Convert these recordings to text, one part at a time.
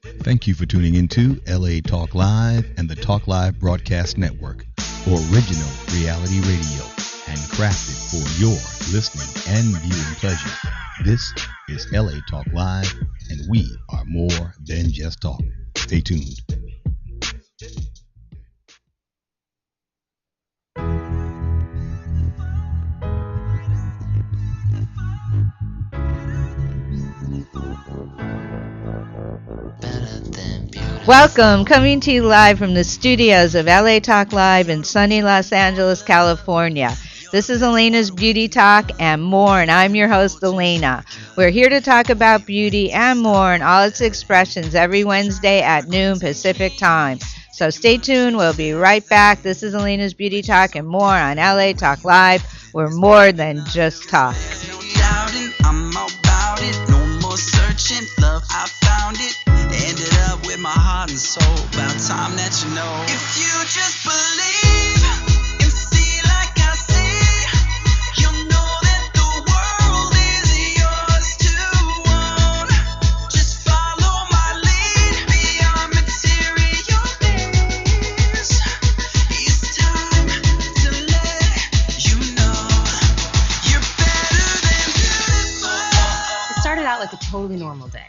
Thank you for tuning into LA Talk Live and the Talk Live Broadcast Network, original reality radio, handcrafted for your listening and viewing pleasure. This is LA Talk Live, and we are more than just talk. Stay tuned. Welcome, coming to you live from the studios of LA Talk Live in sunny Los Angeles, California. This is Alayna's Beauty Talk and more, and I'm your host, Alayna. We're here to talk about beauty and more in all its expressions every Wednesday at noon Pacific time. So stay tuned. We'll be right back. This is Alayna's Beauty Talk and more on LA Talk Live. We're more than just talk. I'm about it, no more searching, love, I found it. Ended up with my heart and soul, about time that you know. If you just believe and see like I see, you'll know that the world is yours to own. Just follow my lead beyond material things. It's time to let you know you're better than beautiful. It started out like a totally normal day.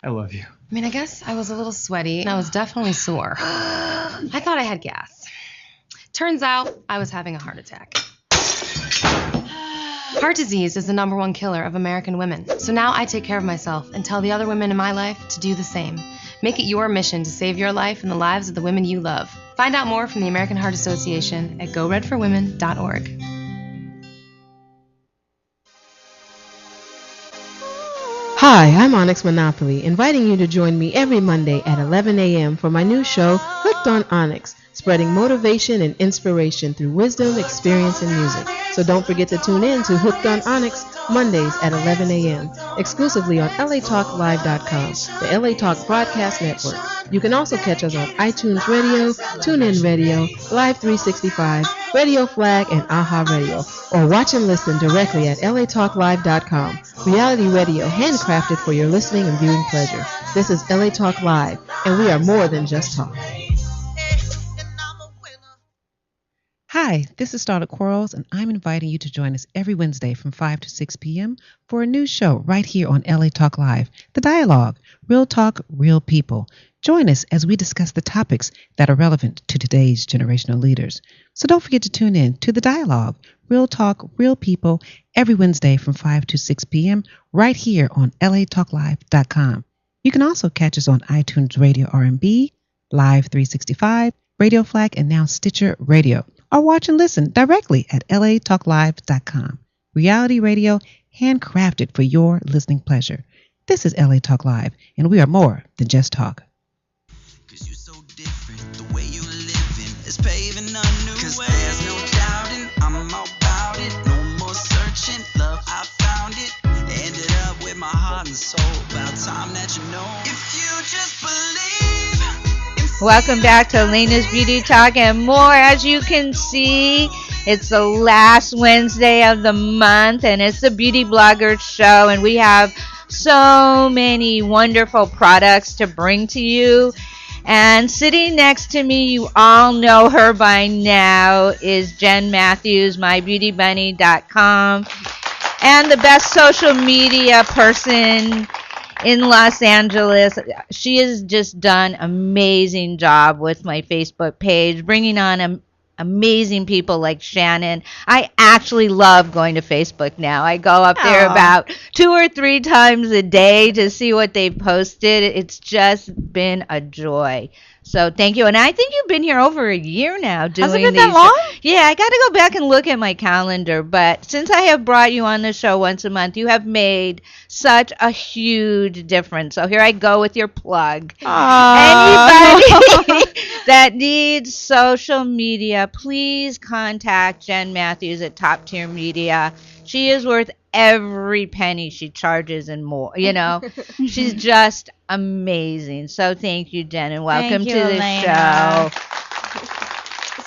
I love you. I mean, I guess I was a little sweaty and I was definitely sore. I thought I had gas. Turns out I was having a heart attack. Heart disease is the #1 killer of American women. So now I take care of myself and tell the other women in my life to do the same. Make it your mission to save your life and the lives of the women you love. Find out more from the American Heart Association at goredforwomen.org. Hi, I'm Onyx Monopoly, inviting you to join me every Monday at 11 a.m. for my new show, Hooked on Onyx, spreading motivation and inspiration through wisdom, experience, and music. So don't forget to tune in to Hooked on Onyx, Mondays at 11 a.m., exclusively on latalklive.com, the LA Talk Broadcast Network. You can also catch us on iTunes Radio, TuneIn Radio, Live 365, Radio Flag, and AHA Radio, or watch and listen directly at latalklive.com. Reality radio handcrafted for your listening and viewing pleasure. This is LA Talk Live, and we are more than just talk. Hi, this is Starlet Quarles, and I'm inviting you to join us every Wednesday from 5 to 6 p.m. for a new show right here on LA Talk Live, The Dialogue, Real Talk, Real People. Join us as we discuss the topics that are relevant to today's generational leaders. So don't forget to tune in to The Dialogue, Real Talk, Real People, every Wednesday from 5 to 6 p.m. right here on latalklive.com. You can also catch us on iTunes Radio R&B, Live 365, Radio Flag, and now Stitcher Radio. Or watch and listen directly at latalklive.com. Reality radio handcrafted for your listening pleasure. This is LA Talk Live, and we are more than just talk. Cause you're so different, the way you living is paving a new Cause way. There's no doubting, I'm about it, no more searching, love, I found it. Ended up with my heart and soul, about time that you know. If you just believe. Welcome back to Alayna's Beauty Talk and more. As you can see, it's the last Wednesday of the month, and it's the Beauty Blogger Show, and we have so many wonderful products to bring to you. And sitting next to me, you all know her by now, is Jen Matthews, mybeautybunny.com, and the best social media person in Los Angeles. She has just done an amazing job with my Facebook page, bringing on amazing people like Shannon. I actually love going to Facebook now. I go up there about 2 or 3 times a day to see what they've posted. It's just been a joy. So thank you. And I think you've been here over a year now doing Has it been these that long? Yeah, I got to go back and look at my calendar. But since I have brought you on the show once a month, you have made such a huge difference. So here I go with your plug. Anybody that needs social media, please contact Jen Matthews at Top Tier Media. She is worth every penny she charges and more. You know, she's just amazing. So thank you, Jen, and welcome to the show.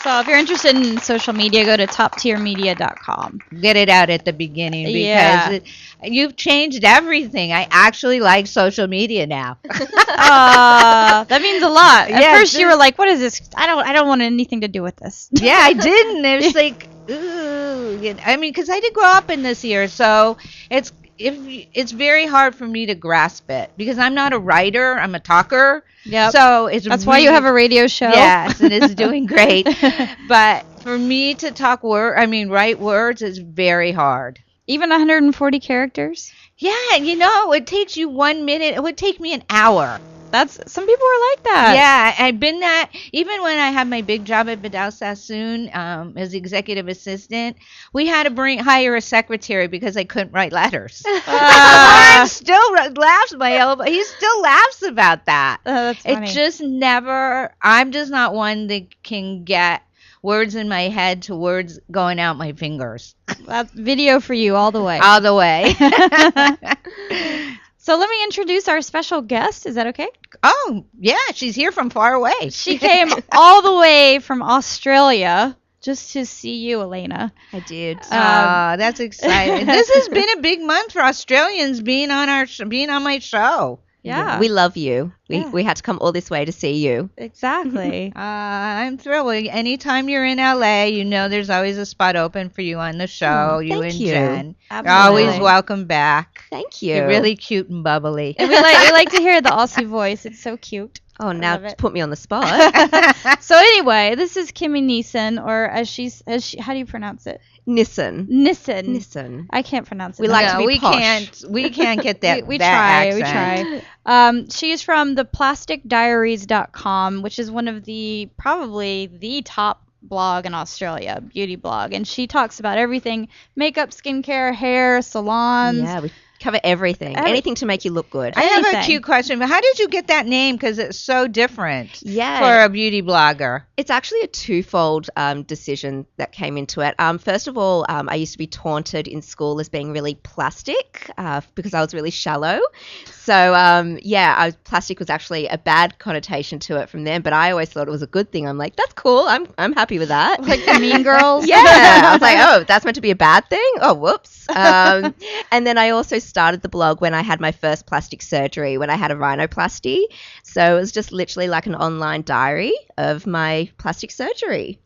So if you're interested in social media, go to toptiermedia.com. Get it out at the beginning because Yeah. you've changed everything. I actually like social media now. That means a lot. At Yes, first you were like, what is this? I don't want anything to do with this. Yeah, I didn't. It was like, ooh. I mean, because I did grow up in this year, so it's very hard for me to grasp it because I'm not a writer. I'm a talker. Yep. So That's why you have a radio show. Yes, and it's doing great. But for me to write words is very hard. Even 140 characters? Yeah, it takes you 1 minute. It would take me an hour. Some people are like that. Yeah, I've been that. Even when I had my big job at Vidal Sassoon as executive assistant, we had to hire a secretary because I couldn't write letters. Warren still laughs. He still laughs about that. That's funny. It just never. I'm just not one that can get words in my head to words going out my fingers. That's video for you all the way. All the way. So let me introduce our special guest. Is that okay? Oh, yeah, she's here from far away. She came all the way from Australia just to see you, Alayna. I did. That's exciting. This has been a big month for Australians being on my show. Yeah. We love you. Yeah. We had to come all this way to see you. Exactly. I'm thrilled. Anytime you're in LA, there's always a spot open for you on the show. You and thank you. Jen. Absolutely. You're always welcome back. Thank you. You're really cute and bubbly. And we like to hear the Aussie voice. It's so cute. Oh, now love it. put me on the spot. So anyway, this is Kimmy Neeson, or as she, how do you pronounce it? Nissen. Nissen. I can't pronounce it. We like to be we posh. we can't get that. we that try. accent. We try. She's from theplasticdiaries.com, which is one of probably the top blog in Australia, beauty blog, and she talks about everything: makeup, skincare, hair, salons. Yeah, we cover everything. Anything to make you look good. I have a Anything. cute question, but how did you get that name? Because it's so different Yeah. for a beauty blogger. It's actually a twofold decision that came into it. First of all, I used to be taunted in school as being really plastic because I was really shallow. So, plastic was actually a bad connotation to it from them, but I always thought it was a good thing. I'm like, that's cool. I'm happy with that. Like the Mean Girls. Yeah. I was like, oh, that's meant to be a bad thing? Oh, whoops. And then I also started the blog when I had my first plastic surgery, when I had a rhinoplasty. So it was just literally like an online diary of my plastic surgery.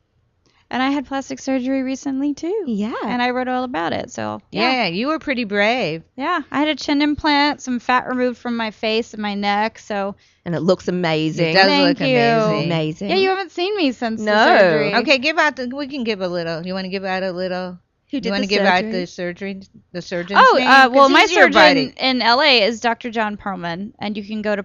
And I had plastic surgery recently too. Yeah. And I wrote all about it. So Yeah, you were pretty brave. yeah, I had a chin implant, some fat removed from my face and my neck. So And it looks amazing. It does Thank look you. amazing. Amazing. yeah, you haven't seen me since the No. surgery. Okay, we can give a little. You want to give out a little? Who You did want the to give out surgery? the surgeon's Oh, name? 'Cause well, my he's your surgeon buddy. in LA is Dr. John Perlman, and you can go to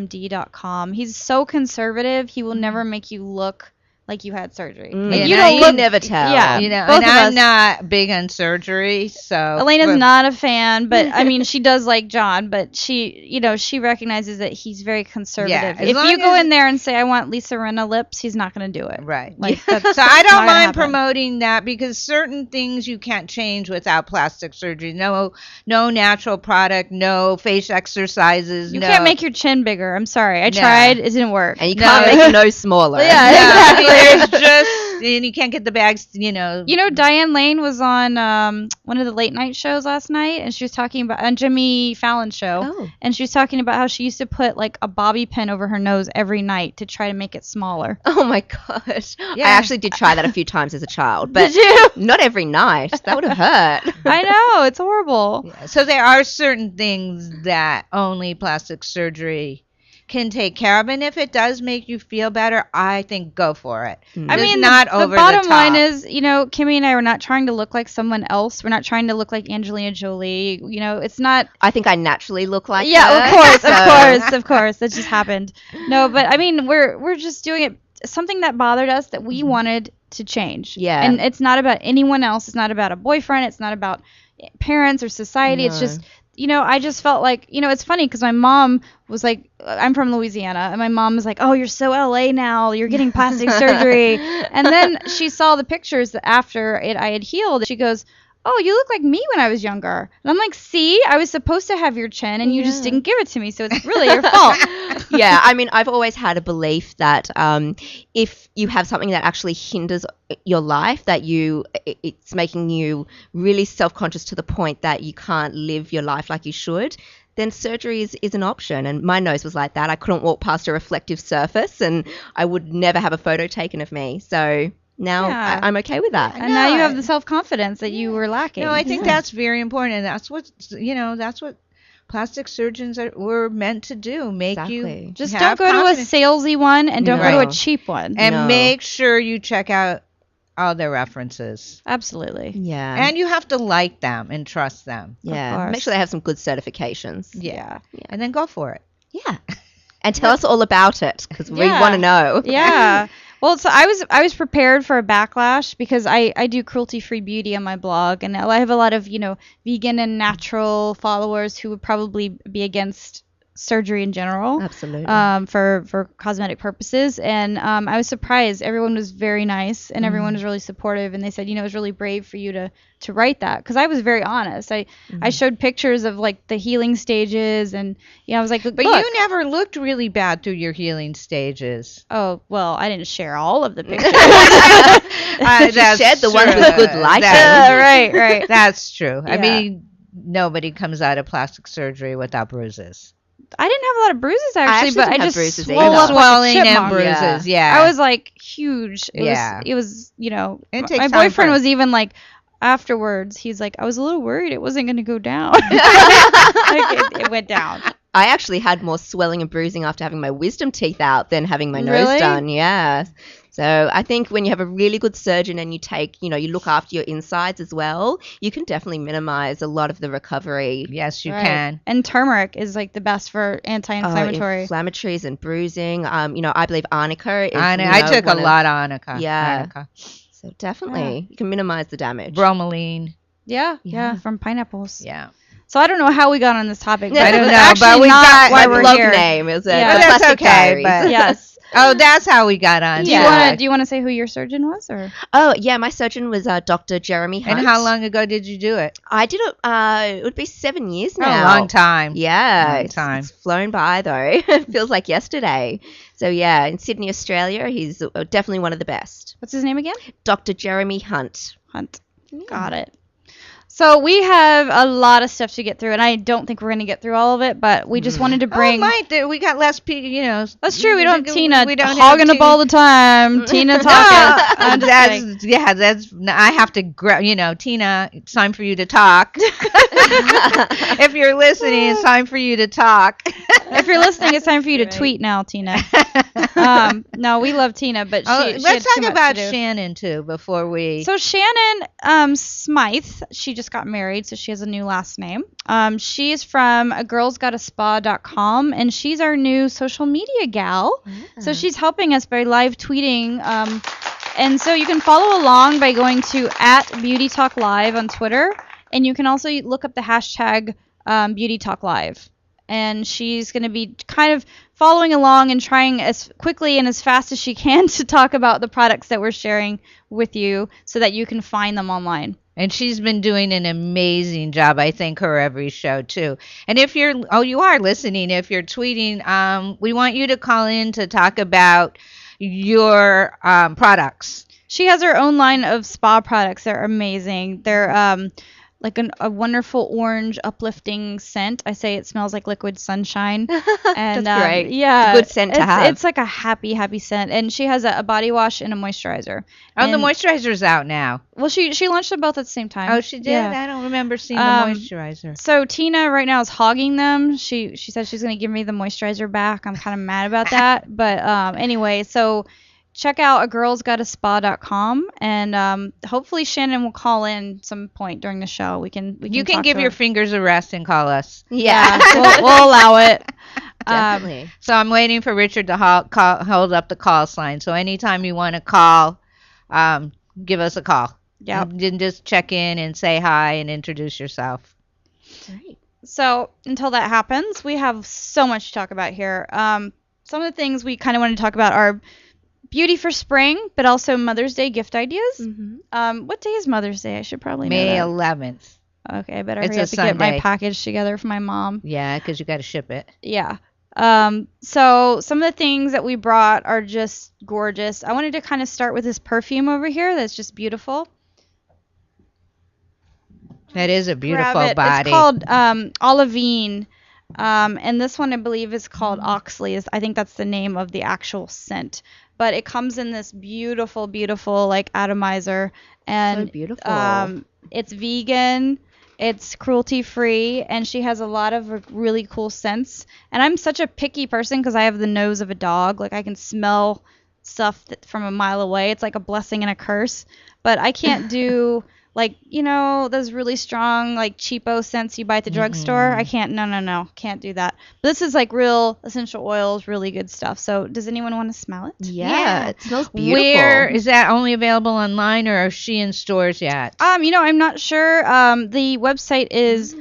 perlmanmd.com. He's so conservative; he will never make you look like you had surgery. Mm. Like, Yeah, you now don't you look. never tell. Yeah, And both of I'm us. not big on surgery, so Elena's not a fan, but I mean, she does like John, but she recognizes that he's very conservative. as If long you go as- in there and say, I want Lisa Rinna lips, he's not going to do it. Right. Like, that's So I not don't gonna mind happen. promoting that because certain things you can't change without plastic surgery. No natural product, no face exercises. You no. can't make your chin bigger. I'm sorry. I No. tried. It didn't work. And you No. can't make your nose smaller. Yeah, No, exactly. There's just and you can't get the bags. You know, Diane Lane was on one of the late night shows last night, and she was talking about on Jimmy Fallon's show, Oh. and she was talking about how she used to put like a bobby pin over her nose every night to try to make it smaller. Oh my gosh. Yeah. I actually did try that a few times as a child, but Did you? not every night. That would have hurt. I know, it's horrible. So there are certain things that only plastic surgery can take care of, and if it does make you feel better, I think go for it. I Just mean, not the over bottom the line top. is, Kimmy and I are not trying to look like someone else. We're not trying to look like Angelina Jolie. It's not. I think I naturally look like Yeah, her, of course, so- of course. That just happened. No, but I mean, we're just doing it. Something that bothered us that we wanted to change. Yeah. And it's not about anyone else. It's not about a boyfriend. It's not about parents or society. It's No. just, I just felt like, it's funny because my mom was like, I'm from Louisiana, and my mom was like, oh, you're so LA now. You're getting plastic surgery. And then she saw the pictures that after I had healed. She goes, oh, you look like me when I was younger. And I'm like, see, I was supposed to have your chin and you just didn't give it to me. So it's really your fault. Yeah, I mean, I've always had a belief that if you have something that actually hinders your life, that it's making you really self-conscious to the point that you can't live your life like you should, then surgery is an option. And my nose was like that. I couldn't walk past a reflective surface, and I would never have a photo taken of me. So now I'm okay with that. And now you have the self-confidence that you were lacking. No, I think that's very important, and that's what plastic surgeons were meant to do. Make you just don't go to a salesy one, and don't go to a cheap one, and make sure you check out all their references. Absolutely. Yeah. And you have to like them and trust them. Yeah. Make sure they have some good certifications. Yeah. And then go for it. Yeah. And tell us all about it, because we want to know. Yeah. Well, so I was prepared for a backlash because I do cruelty-free beauty on my blog, and I have a lot of, vegan and natural followers who would probably be against surgery in general. Absolutely. For cosmetic purposes. And I was surprised. Everyone was very nice, and everyone was really supportive, and they said, it was really brave for you to write that, because I was very honest. I showed pictures of like the healing stages, and I was like, but you never looked really bad through your healing stages. Oh, well, I didn't share all of the pictures. You shared the ones with good lighting. Right. That's true. Yeah. I mean, nobody comes out of plastic surgery without bruises. I didn't have a lot of bruises actually, but I just swole up swelling like a and bruises. Yeah. I was like huge. It was my boyfriend was even like, afterwards, he's like, I was a little worried it wasn't going to go down. It went down. I actually had more swelling and bruising after having my wisdom teeth out than having my nose done. Yeah. So I think when you have a really good surgeon and you you look after your insides as well, you can definitely minimize a lot of the recovery. Yes, you can. And turmeric is like the best for anti-inflammatory. Inflammatories and bruising. I believe arnica is. I took a lot of arnica. Yeah. Arnica. So definitely, you can minimize the damage. Bromelain. Yeah, from pineapples. Yeah. So I don't know how we got on this topic. I don't know, but we got why my we're blog here. name is it? Yeah, that's okay. But yes. Oh, that's how we got on. Do you want to say who your surgeon was, or? Oh yeah, my surgeon was Dr. Jeremy Hunt. And how long ago did you do it? I did it. It would be 7 years now. Oh, a long time. Yeah, long time. It's flown by though. It feels like yesterday. So yeah, in Sydney, Australia, he's definitely one of the best. What's his name again? Dr. Jeremy Hunt. Got it. So we have a lot of stuff to get through, and I don't think we're going to get through all of it, but we just wanted to bring... we got less people, That's true. We don't have Tina don't hogging up all the time. Tina talking. I have to, Tina, it's time for you to talk. If you're listening, it's time for you to talk. If you're listening, it's time for you to tweet now, Tina. No, we love Tina, but let's talk about Shannon, too, before we... So Shannon Smythe, she just got married, so she has a new last name. She's from girlsgotaspa.com, and she's our new social media gal. Yeah. So she's helping us by live tweeting. And so you can follow along by going to @BeautyTalkLive on Twitter, and you can also look up the hashtag BeautyTalkLive. And she's going to be kind of following along and trying as quickly and as fast as she can to talk about the products that we're sharing with you so that you can find them online. And she's been doing an amazing job. I thank her every show, too. And if you are listening, if you're tweeting, we want you to call in to talk about your products. She has her own line of spa products. They're amazing. They're like a wonderful orange uplifting scent. I say it smells like liquid sunshine. And that's great. Yeah. Good scent to have. It's like a happy scent. And she has a body wash and a moisturizer. Oh, and the moisturizer's out now. Well, she launched them both at the same time. Oh, she did? Yeah. I don't remember seeing the moisturizer. So Tina right now is hogging them. She said she's going to give me the moisturizer back. I'm kind of mad about that. But anyway, so check out girlsgotaspa.com, and hopefully Shannon will call in some point during the show. You can give your fingers a rest and call us. Yeah, we'll allow it. Definitely. So I'm waiting for Richard to hold up the call sign. So anytime you want to call, give us a call. Yeah. And just check in and say hi and introduce yourself. Great. So until that happens, we have so much to talk about here. Some of the things we kind of want to talk about are beauty for spring, but also Mother's Day gift ideas. Mm-hmm. What day is Mother's Day? I should probably know May that. 11th. Okay, I better It's hurry a up to get my Sunday. package together for my mom. Yeah, because you got to ship it. Yeah. So some of the things that we brought are just gorgeous. I wanted to kind of start with this perfume over here that's just beautiful. That is a beautiful Grab it. body. It's called Olivine. And this one I believe is called Oxley. I think that's the name of the actual scent. But it comes in this beautiful, beautiful like atomizer. And So beautiful. it's vegan. It's cruelty free, and she has a lot of really cool scents. And I'm such a picky person because I have the nose of a dog. Like I can smell stuff from a mile away. It's like a blessing and a curse. But I can't do like, those really strong like cheapo scents you buy at the drugstore. I can't. No, can't do that. But this is like real essential oils, really good stuff. So does anyone want to smell it? Yeah, it smells beautiful. Where is that only available online, or is she in stores yet? I'm not sure. The website is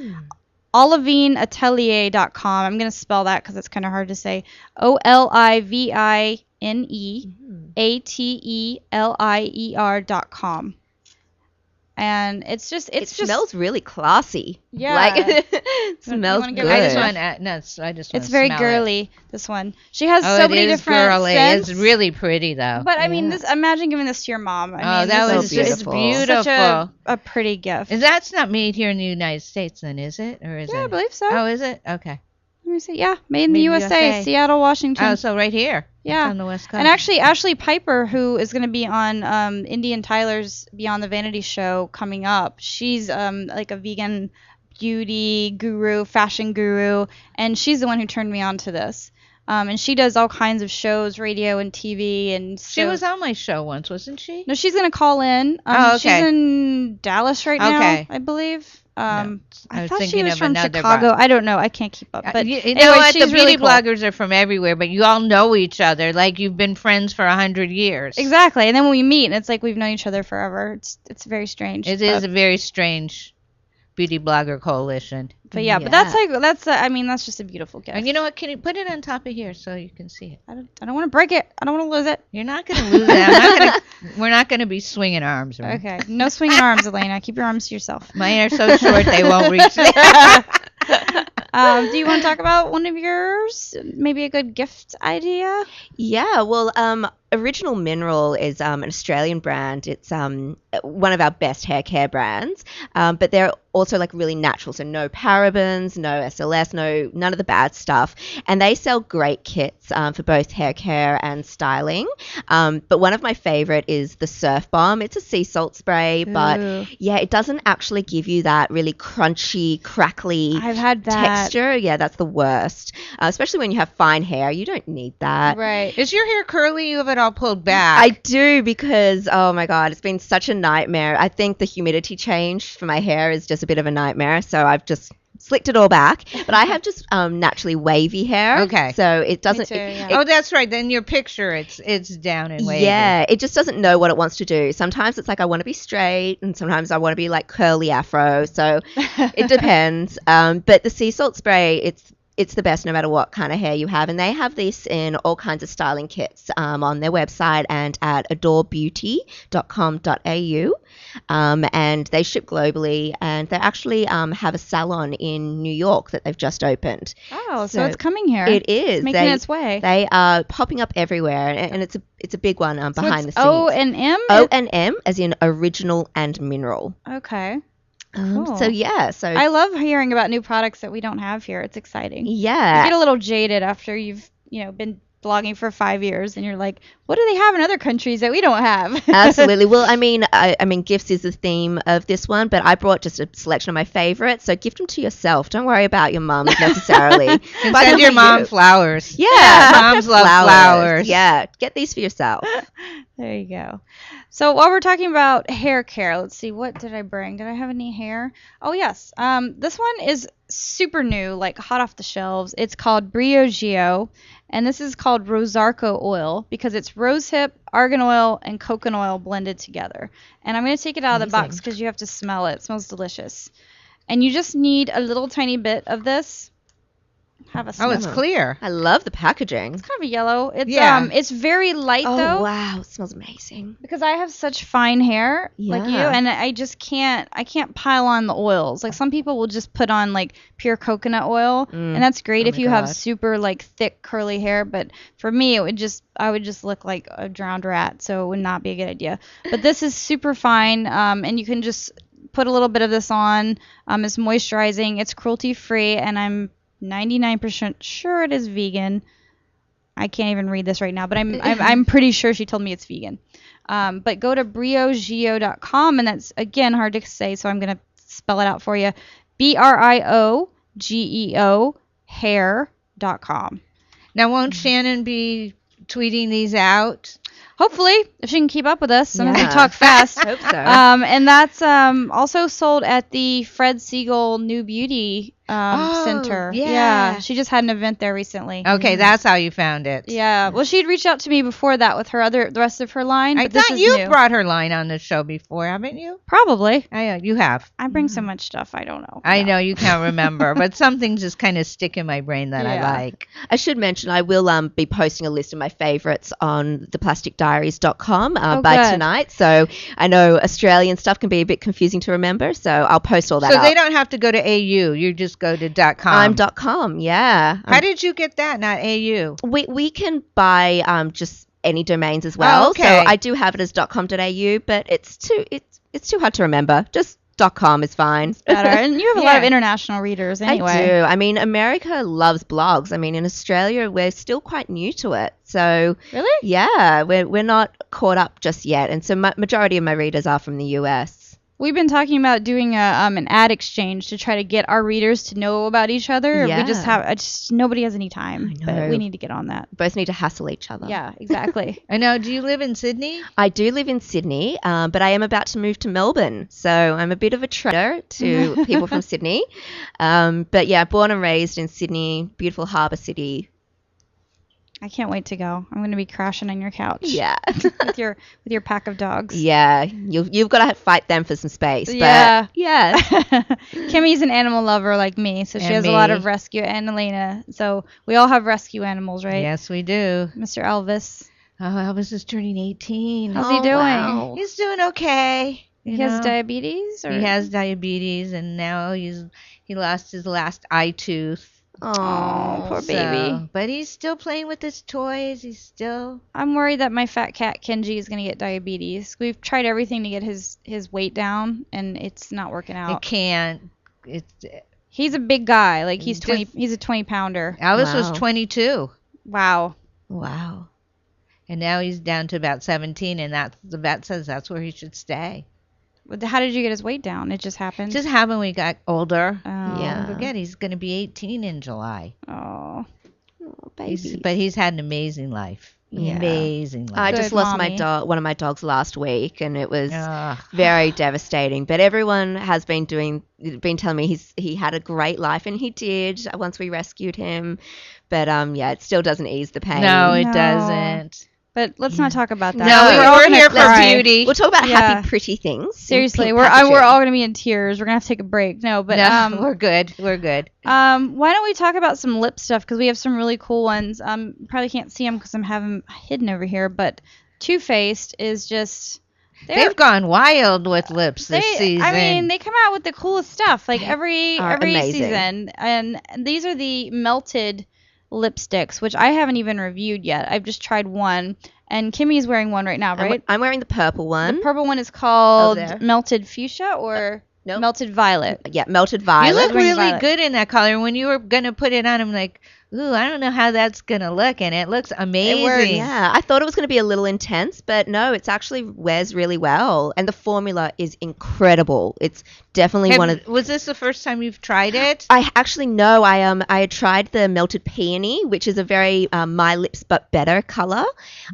olivineatelier.com. I'm going to spell that because it's kind of hard to say. olivineatelier.com. And it smells really classy. Yeah. Like it smells wanna good. get I just want to. It's very girly. This one. She has so many different girly. scents. It's really pretty though. But I mean, imagine giving this to your mom. I mean, that was so just beautiful. beautiful. Such a pretty gift. That's not made here in the United States, then, is it? Or is it? Yeah, I believe so. Oh, is it? Okay. Let me see. Yeah, made in the USA, Seattle, Washington. Oh, so right here. Yeah. It's on the West Coast. And actually, Ashley Piper, who is going to be on Indian Tyler's Beyond the Vanity show coming up, she's like a vegan beauty guru, fashion guru, and she's the one who turned me on to this. And she does all kinds of shows, radio and TV, and she was on my show once, wasn't she? No, she's going to call in. Okay. She's in Dallas right now, I believe. I was thought thinking she was of from another Chicago. I don't know. I can't keep up. But you anyway, know what? The she's beauty really cool. bloggers are from everywhere, but you all know each other. Like you've been friends for 100 years. Exactly. And then when we meet, it's like we've known each other forever. It's very strange. It is a very strange beauty blogger coalition. But yeah, but that's just a beautiful gift. And you know what? Can you put it on top of here so you can see it? I don't want to break it. I don't want to lose it. You're not going to lose it. We're not going to be swinging arms. Right? Okay. No swinging arms, Alayna. Keep your arms to yourself. Mine are so short they won't reach there. Do you want to talk about one of yours? Maybe a good gift idea? Yeah, well, Original Mineral is an Australian brand. It's one of our best hair care brands, but they're also like really natural, so no parabens, no SLS, none of the bad stuff. And they sell great kits for both hair care and styling. But one of my favorite is the Surf Bomb. It's a sea salt spray, but yeah, it doesn't actually give you that really crunchy, crackly I've had that texture. Yeah, that's the worst, especially when you have fine hair. You don't need that. Right. Is your hair curly? You have it all pulled back. I do, because oh my god, it's been such a nightmare. I think the humidity change for my hair is just a bit of a nightmare, so I've just slicked it all back. But I have just naturally wavy hair. Okay. So it doesn't. Me too, yeah. Oh, that's right. Then your picture, it's down and wavy. Yeah, it just doesn't know what it wants to do. Sometimes it's like I want to be straight, and sometimes I want to be like curly afro. So it depends. But the sea salt spray, it's the best no matter what kind of hair you have. And they have this in all kinds of styling kits on their website and at adorebeauty.com.au. And they ship globally. And they actually have a salon in New York that they've just opened. Oh, so it's coming here. It is. It's making its way. They are popping up everywhere. And it's a big one behind the scenes. O&M? O&M as in Original and Mineral. Okay. So I love hearing about new products that we don't have here. It's exciting. Yeah. You get a little jaded after you've been blogging for 5 years, and you're like, what do they have in other countries that we don't have? Absolutely. Well, I mean, gifts is the theme of this one, but I brought just a selection of my favorites. So gift them to yourself. Don't worry about your mum necessarily. And send your mom flowers. Yeah, moms love flowers. Yeah, get these for yourself. There you go. So while we're talking about hair care, let's see, what did I bring? Did I have any hair? Oh, yes. This one is super new, like hot off the shelves. It's called Briogeo, and this is called Rosarco oil because it's rosehip, argan oil, and coconut oil blended together. And I'm going to take it out of the box because you have to smell it. It smells delicious. And you just need a little tiny bit of this. have a Oh, smell. it's clear. I love the packaging. It's kind of a yellow. It's Yeah. it's very light Oh, though. wow. It smells amazing. Because I have such fine hair like you, Yeah. and I just can't pile on the oils. Like some people will just put on like pure coconut oil, and that's great Oh if my you have God. super like thick curly hair, but for me I would just look like a drowned rat, so it would not be a good idea. But this is super fine, and you can just put a little bit of this on. It's moisturizing, it's cruelty free, and I'm 99% sure it is vegan. I can't even read this right now, but I'm pretty sure she told me it's vegan. But go to briogeo.com, and that's again hard to say, so I'm gonna spell it out for you. BRIOGEO hair.com. Now, won't Shannon be tweeting these out? Hopefully, if she can keep up with us. Sometimes we Yeah. talk fast. Hope so. And that's also sold at the Fred Siegel New Beauty Center. yeah. She just had an event there recently. Okay, that's how you found it. Yeah. Well, she had reached out to me before that with the rest of her line. I but this thought is you new. brought her line on the show before, haven't you? Probably. You have. I bring so much stuff. I don't know. I know you can't remember, but some things just kind of stick in my brain that I Yeah. like. I should mention I will be posting a list of my favorites on theplasticdiaries.com by good. tonight. So I know Australian stuff can be a bit confusing to remember, so I'll post all that So up. they don't have to go to AU. You just go to .com. I'm .com, yeah. How did you get that, not AU? We can buy just any domains as well. Oh, okay. So I do have it as .com.au, but it's too hard to remember. Just .com is fine. Better. And you have a lot of Yeah. international readers anyway. I do. I mean, America loves blogs. I mean, in Australia, we're still quite new to it. So Really? yeah, we're not caught up just yet. And so majority of my readers are from the US. We've been talking about doing an ad exchange to try to get our readers to know about each other. Yeah. We just nobody has any time, I but know. we need to get on that. Both need to hassle each other. Yeah, exactly. I know. Do you live in Sydney? I do live in Sydney, but I am about to move to Melbourne. So I'm a bit of a traitor to people from Sydney. But yeah, born and raised in Sydney, beautiful harbour city. I can't wait to go. I'm going to be crashing on your couch. Yeah. with your pack of dogs. Yeah, you've got to fight them for some space. But Yeah. yeah. Kimmy's an animal lover like me, so she And has a lot me. of rescue, and Alayna. So we all have rescue animals, right? Yes, we do. Mr. Elvis. Oh, Elvis is turning 18. How's he doing? wow. He's doing okay. He you has know. diabetes? Or? He has diabetes, and now he lost his last eye tooth. Oh, poor baby. So, but he's still playing with his toys. He's still. I'm worried that my fat cat Kenji is going to get diabetes. We've tried everything to get his weight down, and it's not working It out. can't. It's He's a big guy. Like he's Just- He's a 20-pounder. Elvis was Wow. 22, Wow. Wow. and now he's down to about 17, and the vet says that's where he should stay. But how did you get his weight down? It just happened. Just happened when we got older. Oh. Yeah. Don't forget, he's going to be 18 in July. Oh. Oh, baby. But he's had an amazing life. Yeah. Amazing life. I just Good lost my mommy. dog, one of my dogs last week, and it was Ugh. very devastating. But everyone has been telling me he had a great life, and he did once we rescued him. But yeah, it still doesn't ease the pain. No, it No. doesn't. But let's not talk about that. No, We're all we're gonna here for cry. beauty. We'll talk about Yeah. happy, pretty things. in Seriously, pink we're packaging. all going to be in tears. We're going to have to take a break. No, but No, we're good. We're good. why don't we talk about some lip stuff, because we have some really cool ones. Probably can't see them because I'm having them hidden over here, but Too Faced is just They've gone wild with lips this they, season. I mean, they come out with the coolest stuff like every are amazing. season, and these are the melted lipsticks, which I haven't even reviewed yet. I've just tried one, and Kimmy's wearing one right now, right? I'm wearing the purple one. The purple one is called there. Melted Fuchsia or Nope. Melted Violet. Yeah, melted you violet. look Ring really violet. good in that color. When you were gonna put it on, I'm like, ooh, I don't know how that's gonna look, and it looks amazing. Yeah, I thought it was going to be a little intense, but no, it's actually wears really well, and the formula is incredible. It's definitely one of. Was this the first time you've tried it? I actually know I had tried the melted peony, which is a very my lips but better color.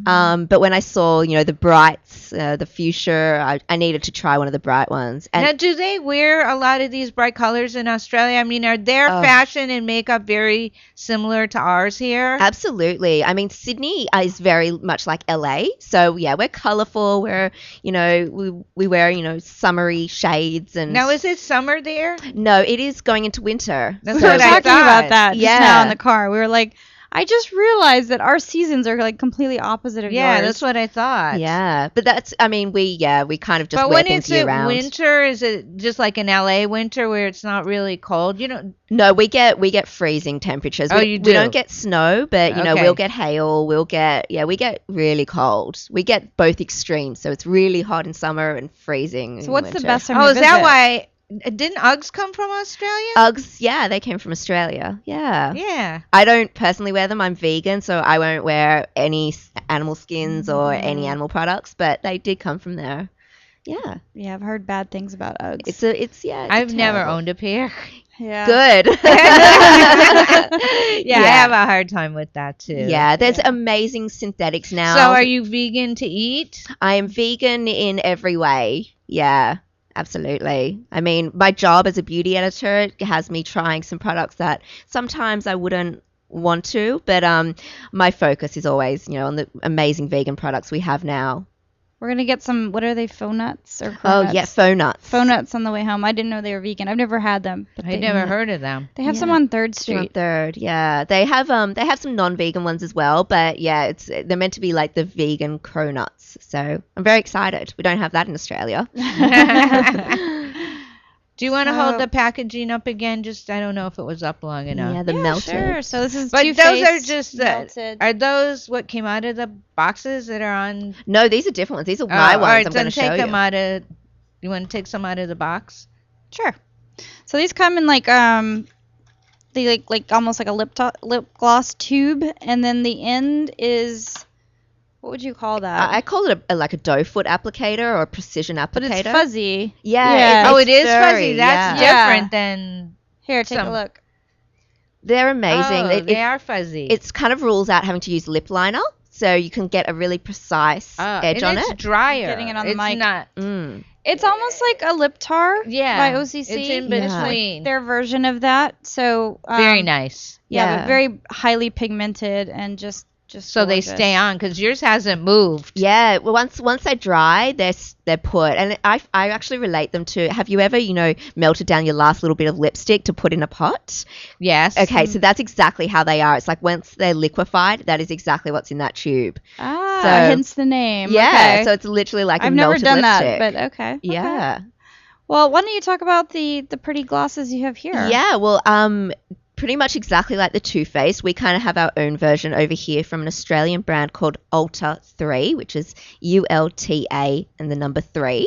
But when I saw the brights, the fuchsia, I needed to try one of the bright ones. And Now, do they wear a lot of these bright colors in Australia? I mean, are their Oh. fashion and makeup very similar similar to ours here? Absolutely. I mean, Sydney is very much like LA. So yeah, we're colourful. We're, we wear, summery shades and. Now, is it summer there? No, it is going into winter. That's We were what I talking thought. about that just Yeah. now in the car. We were like, I just realized that our seasons are like completely opposite of Yeah, yours. that's what I thought. Yeah, but that's. I mean, we kind of just But wear when things it's year at round. winter, is it just like in LA winter where it's not really cold? No, we get freezing temperatures. Oh, we, you We do? don't get snow, but Okay. we'll get hail. We get really cold. We get both extremes. So it's really hot in summer and freezing. So in what's the winter. best time Oh, to is that visit? why? Didn't Uggs come from Australia? Uggs? Yeah, they came from Australia. Yeah. Yeah. I don't personally wear them. I'm vegan, so I won't wear any animal skins or Mm-hmm. any animal products. But they did come from there. Yeah. Yeah, I've heard bad things about Uggs. It's I've never terrible. owned a pair. yeah. Good. Yeah, I have a hard time with that too. Yeah, there's amazing synthetics now. So are you vegan to eat? I am vegan in every way. Yeah, absolutely. I mean, my job as a beauty editor has me trying some products that sometimes I wouldn't want to, but my focus is always, on the amazing vegan products we have now. We're going to get some, what are they, faux nuts or Oh, cronuts? yeah, faux nuts. Faux nuts on the way home. I didn't know they were vegan. I've never had them. But I never heard of them. They have some on 3rd On Street. Third, yeah. They have some non-vegan ones as well, but yeah, they're meant to be like the vegan cronuts. So I'm very excited. We don't have that in Australia. Do you want to So- hold the packaging up again? Just I don't know if it was up long enough. Yeah, the melted. Sure. So this is But Too those are Faced just melted. are those what came out of the boxes that are on? No, these are different ones. These are Oh, my all ones. right, I'm then going to take show them you. out of. You want to take some out of the box? Sure. So these come in like they like almost like a lip gloss tube, and then the end is, what would you call that? I call it like a doe foot applicator or a precision applicator. But it's fuzzy. Yeah. Oh, it's it is very- fuzzy. That's yeah. different than. Here, take Some- a look. They're amazing. Oh, they are fuzzy. It's kind of rules out having to use lip liner, so you can get a really precise edge and on it's it. drier. Getting it on the it's mic. not. Mm. It's almost like a lip tar Yeah. by OCC. It's in Yeah. between. Their version of that. So Very nice. Yeah, Yeah. but very highly pigmented and just So they gorgeous. stay on because yours hasn't moved. Yeah, well, once they dry, they're put, and I actually relate them to. Have you ever melted down your last little bit of lipstick to put in a pot? Yes. Okay, so that's exactly how they are. It's like once they're liquefied, that is exactly what's in that tube. Ah, So- hence the name. Yeah, Okay. so it's literally like I've a never melted done lipstick. that, but okay. Yeah. Well, why don't you talk about the pretty glosses you have here? Yeah, well, pretty much exactly like the Too Faced, we kind of have our own version over here from an Australian brand called Ulta 3, which is ULTA and the number 3.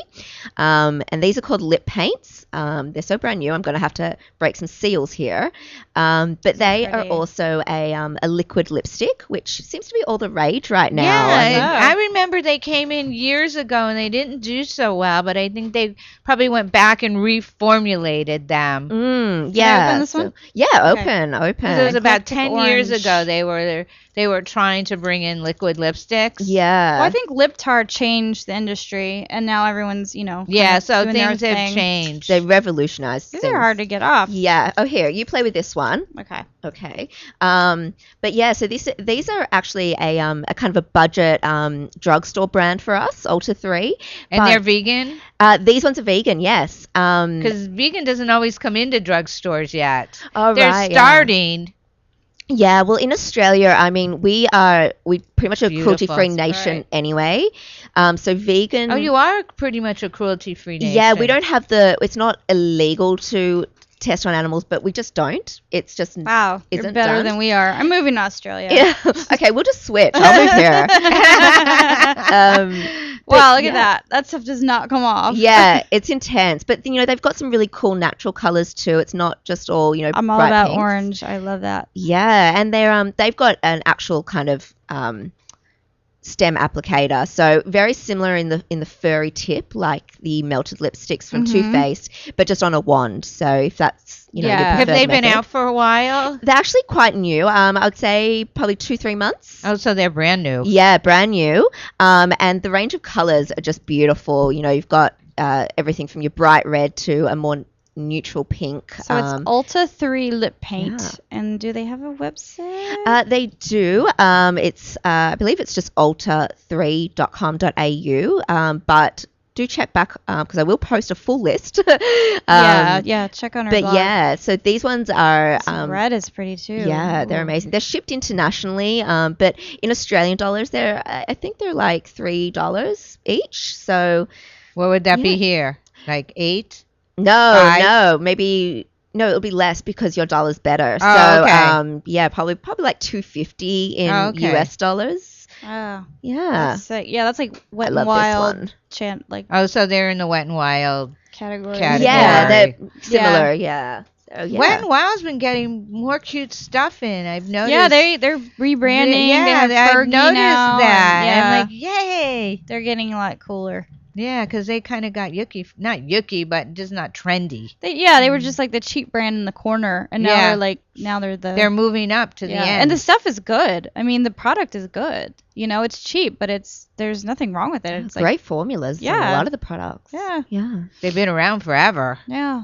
And these are called lip paints. They're so brand new, I'm going to have to break some seals here. But they are pretty. also a liquid lipstick, which seems to be all the rage right now. Yeah, I remember they came in years ago and they didn't do so well, but I think they probably went back and reformulated them. Yeah. open this one? Yeah, Okay. open. It was about Eclectic 10 years orange. ago they were trying to bring in liquid lipsticks. Yeah. Well, I think lip tar changed the industry, and now everyone's, kind Yeah, of so doing their things have thing. changed. They revolutionized These things. are hard to get off. Yeah. Oh, here, you play with this one. Okay. Okay. But yeah, so these are actually a kind of a budget drugstore brand for us, Ulta 3. And But, they're vegan? these ones are vegan, yes. Because vegan doesn't always come into drugstores yet. Oh, They're right, yeah. starting. Yeah, well, in Australia, I mean, we pretty much a Beautiful, cruelty-free that's nation right. anyway. So vegan. Oh, you are pretty much a cruelty-free nation. Yeah, we don't have it's not illegal to test on animals, but we just don't. It's just Wow, you're isn't better done. than we are. I'm moving to Australia. Yeah. Okay, we'll just switch. I'll move here. Wow, look yeah. at that. That stuff does not come off. Yeah, it's intense, but they've got some really cool natural colors too. It's not just all I'm all bright about pinks. orange. I love that. Yeah, and they've got an actual kind of stem applicator, so very similar in the furry tip, like the melted lipsticks from Too Faced, but just on a wand. So if that's your Yeah. Have preferred they been method. out for a while? They're actually quite new. I would say probably 2-3 months. Oh, so they're brand new. Yeah, brand new. And the range of colors are just beautiful. You've got everything from your bright red to a more neutral pink. So it's Ulta 3 lip paint. Yeah. And do they have a website? They do. It's I believe it's just ulta3.com.au. But do check back because I will post a full list. Check on our But blog. yeah, so these ones are red is pretty too. Yeah, they're amazing. They're shipped internationally, but in Australian dollars, I think they're like $3 each. So What would that be here? Like 8? no, maybe no, it'll be less because your dollar's better. Oh, so okay. probably like $2.50 in okay. US dollars. Oh, Yeah, that's like Wet I and love this Wild one. Oh, so they're in the Wet and Wild category. Yeah, they're Category. similar. Yeah. So, yeah. Wet and Wild's been getting more cute stuff in. I've noticed. Yeah, they're rebranding. Yeah, they have I've Fergie noticed now, that. and, I'm like, yay! they're getting a lot cooler. Yeah, because they kind of got not yucky, but just not trendy. They were just like the cheap brand in the corner, and now they're they're moving up to the end. And the stuff is good. I mean, the product is good. It's cheap, but there's nothing wrong with it. It's like Great formulas. Yeah, a lot of the products. Yeah. They've been around forever. Yeah.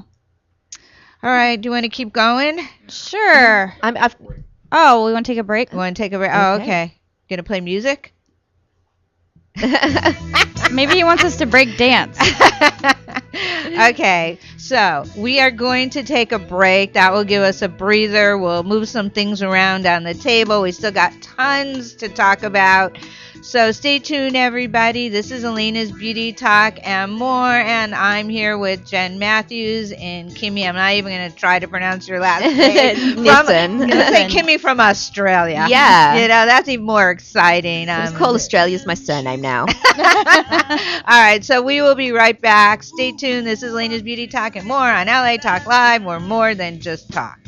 All right, do you want to keep going? Sure. We we want to take a break. You want to take a break? Oh, okay. Gonna play music? Maybe he wants us to break dance. Okay, so we are going to take a break. That will give us a breather. We'll move some things around on the table. We still got tons to talk about. So stay tuned, everybody. This is Alayna's Beauty Talk and more, and I'm here with Jen Matthews and Kimmy. I'm not even going to try to pronounce your last name. Listen. I'm going to say Kimmy from Australia. Yeah. That's even more exciting. It's called Australia's my surname now. All right, so we will be right back. Stay tuned. This is Alayna's Beauty Talk and more on LA Talk Live. We're more than just talk.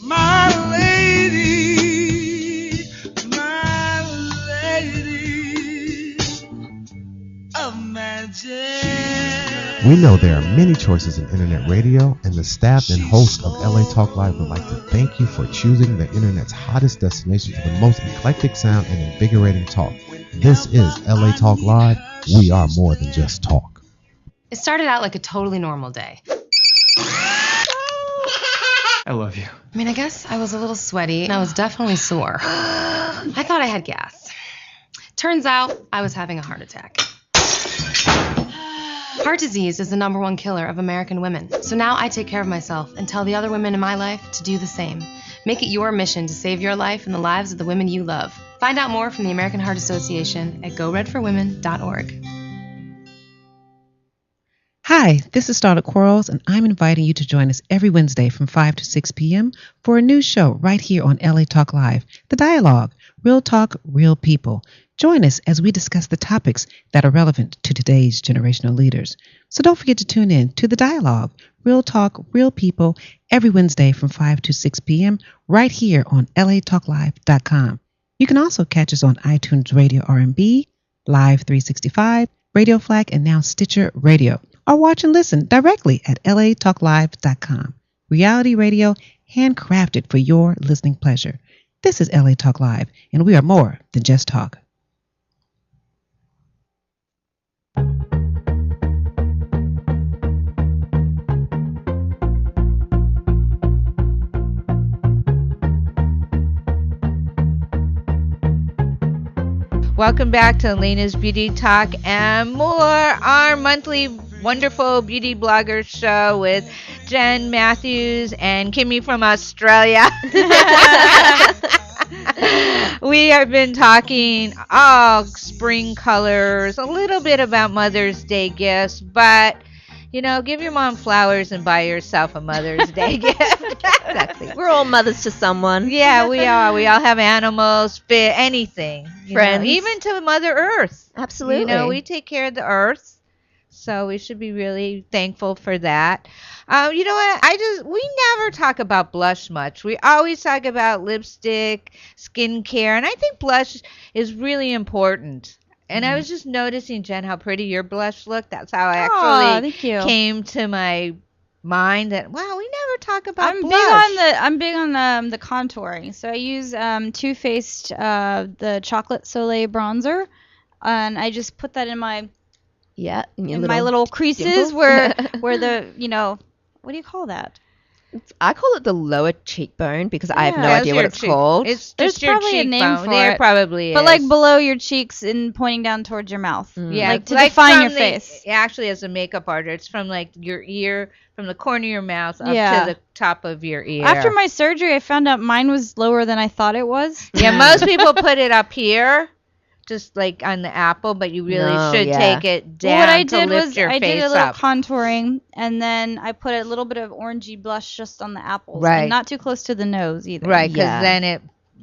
My lady, of magic. We know there are many choices in internet radio, and the staff and hosts of LA Talk Live would like to thank you for choosing the internet's hottest destination for the most eclectic sound and invigorating talk. This is LA Talk Live. We are more than just talk. It started out like a totally normal day. I love you. I mean, I guess I was a little sweaty and I was definitely sore. I thought I had gas. Turns out I was having a heart attack. Heart disease is the #1 killer of American women. So now I take care of myself and tell the other women in my life to do the same. Make it your mission to save your life and the lives of the women you love. Find out more from the American Heart Association at goredforwomen.org. Hi, this is Starlet Quarles, and I'm inviting you to join us every Wednesday from 5 to 6 p.m. for a new show right here on LA Talk Live, The Dialogue, Real Talk, Real People. Join us as we discuss the topics that are relevant to today's generational leaders. So don't forget to tune in to The Dialogue, Real Talk, Real People, every Wednesday from 5 to 6 p.m. right here on latalklive.com. You can also catch us on iTunes Radio R&B, Live 365, Radio Flag, and now Stitcher Radio. Or watch and listen directly at latalklive.com. Reality radio handcrafted for your listening pleasure. This is LA Talk Live, and we are more than just talk. Welcome back to Alayna's Beauty Talk and more, our monthly wonderful beauty blogger show with Jen Matthews and Kimmy from Australia. We have been talking spring colors, a little bit about Mother's Day gifts, but give your mom flowers and buy yourself a Mother's Day gift. Exactly. We're all mothers to someone. Yeah, we are. We all have animals, anything. Friends. Even to Mother Earth. Absolutely. We take care of the earth, so we should be really thankful for that. You know what? We never talk about blush much. We always talk about lipstick, skincare, and I think blush is really important. And I was just noticing, Jen, how pretty your blush looked. That's how I actually thank you. came to my mind that, wow, we never talk about I'm blush. big on the contouring. So I use Too Faced the Chocolate Soleil bronzer, and I just put that in my my little creases where the what do you call that? I call it the lower cheekbone because I have no That's idea what your it's called. It's There's just your probably a name cheekbone. for There it. probably But is. like below your cheeks and pointing down towards your mouth. Yeah, Like to define from your the- face. Actually, as a makeup artist, it's from like your ear, from the corner of your mouth up Yeah. to the top of your ear. After my surgery, I found out mine was lower than I thought it was. Yeah, most people put it up here, just like on the apple, but you really No, should yeah. take it down Well, what I to did lift was your I face did a little up. contouring, and then I put a little bit of orangey blush just on the apples, Right. and not too close to the nose either. Right, because Yeah. then it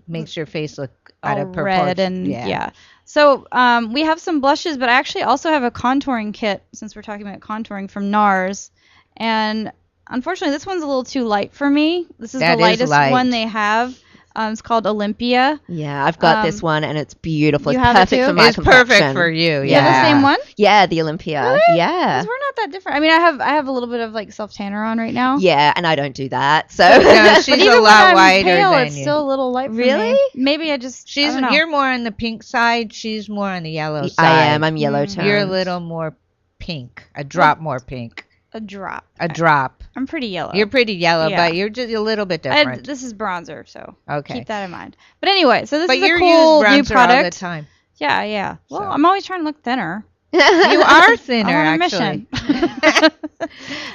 makes your face look out all of proportion. red and yeah. So we have some blushes, but I actually also have a contouring kit since we're talking about contouring from NARS, and unfortunately this one's a little too light for me. This is That the is lightest light. one they have. It's called Olympia. Yeah, I've got this one and it's beautiful. you It's have it perfect too? for my It's complexion. perfect for you. You have the Yeah. same one? Yeah, the Olympia. Really? Yeah. 'Cause we're not that different. I mean, I have a little bit of like self tanner on right now. Yeah, and I don't do that. So No, But she's even a when lot I'm whiter pale, than it's you. still a little light for Really? me. Maybe I just I She's don't know. you're more on the pink side. She's more on the yellow side. I am. I'm yellow toned. You're a little more pink, a drop more pink, a drop. a drop. I'm pretty yellow. You're pretty yellow, Yeah. but you're just a little bit I- different. this is bronzer, so Okay. keep that in mind. But anyway, so this But is a you cool use new bronzer product. all the time. Yeah, yeah. Well, So. I'm always trying to look thinner. You are thinner, I'm on a actually. mission. All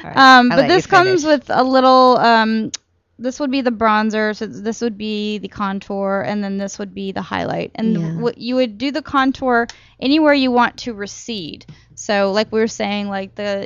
right, I'll But let this you comes finish. with a little. This would be the bronzer. So this would be the contour, and then this would be the highlight. And Yeah. what you would do the contour anywhere you want to recede. So like we were saying, like the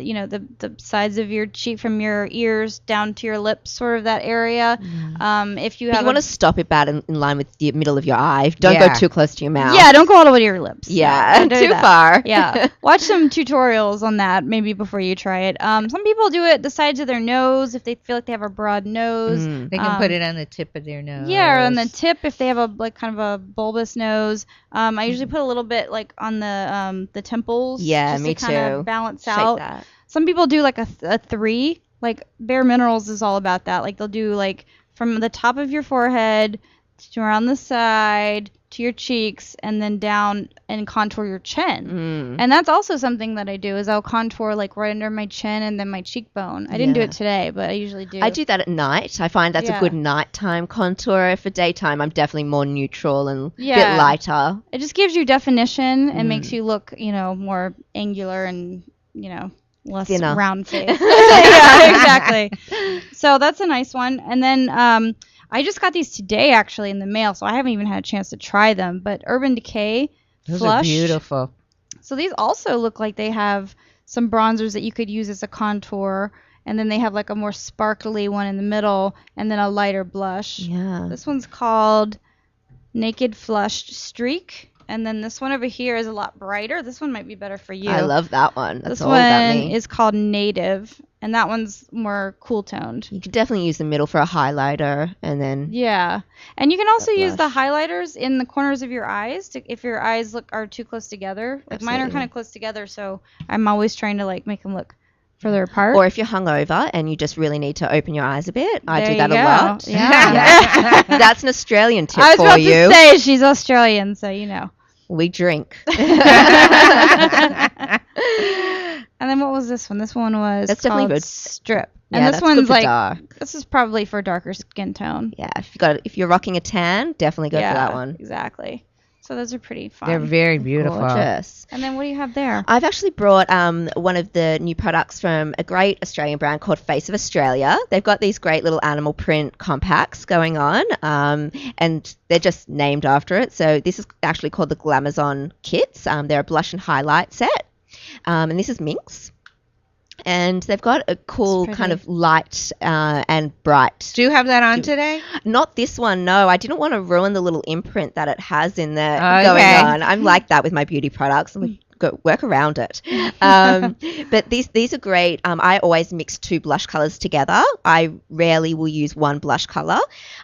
the sides of your cheek from your ears down to your lips, sort of that area. If you But have you want to stop it about in line with the middle of your eye. Don't Yeah. go too close to your mouth. yeah, don't go all the way to your lips. Yeah, don't do too that. far. Yeah, watch some tutorials on that maybe before you try it. Some people do it the sides of their nose if they feel like they have a broad nose. They can put it on the tip of their nose. Yeah, or on the tip if they have a like kind of a bulbous nose. I usually put a little bit like on the temples. Yeah, just me to kind of too. balance Shake out. that. Some people do like a 3. Like Bare Minerals is all about that. Like they'll do like from the top of your forehead to around the side to your cheeks and then down and contour your chin. And that's also something that I do is I'll contour like right under my chin and then my cheekbone. I didn't do Yeah. it today, but I usually do. I do that at night. I find that's Yeah. a good nighttime contour. For daytime, I'm definitely more neutral and a Yeah. bit lighter. It just gives you definition and makes you look, more angular and, less Thinner. round face. Yeah, exactly. So that's a nice one. And then I just got these today actually in the mail, so I haven't even had a chance to try them. But Urban Decay Those Flush. are beautiful. So these also look like they have some bronzers that you could use as a contour. And then they have like a more sparkly one in the middle and then a lighter blush. Yeah. This one's called Naked Flushed Streak. And then this one over here is a lot brighter. This one might be better for you. I love that one. That's this all one about me. is called Native. And that one's more cool toned. You could definitely use the middle for a highlighter, and then Yeah. And you can also use the blush. highlighters in the corners of your eyes if your eyes are too close together. Like mine are Absolutely. kind of close together, so I'm always trying to like make them look further apart. or if you're hungover and you just really need to open your eyes a bit, I There do you that a go. lot. Yeah. That's an Australian tip I was for about you. to say she's Australian, so you know. We drink. And then what was this one? This one was That's definitely called good. Strip. Yeah, And this that's good one's for like dark. this is probably for darker skin tone. Yeah, if you're rocking a tan, definitely go for that one. Exactly. So those are pretty fun. They're very beautiful. Gorgeous. And then what do you have there? I've actually brought one of the new products from a great Australian brand called Face of Australia. They've got these great little animal print compacts going on, and they're just named after it. So this is actually called the Glamazon Kits. They're a blush and highlight set, and this is Minx. And they've got a cool pretty. kind of light and bright. Do you have that on today? Not this one, no. I didn't want to ruin the little imprint that it has in there Okay. going on. I'm like that with my beauty products. I'm like, go work around it. But these are great. I always mix 2 blush colors together. I rarely will use one blush color.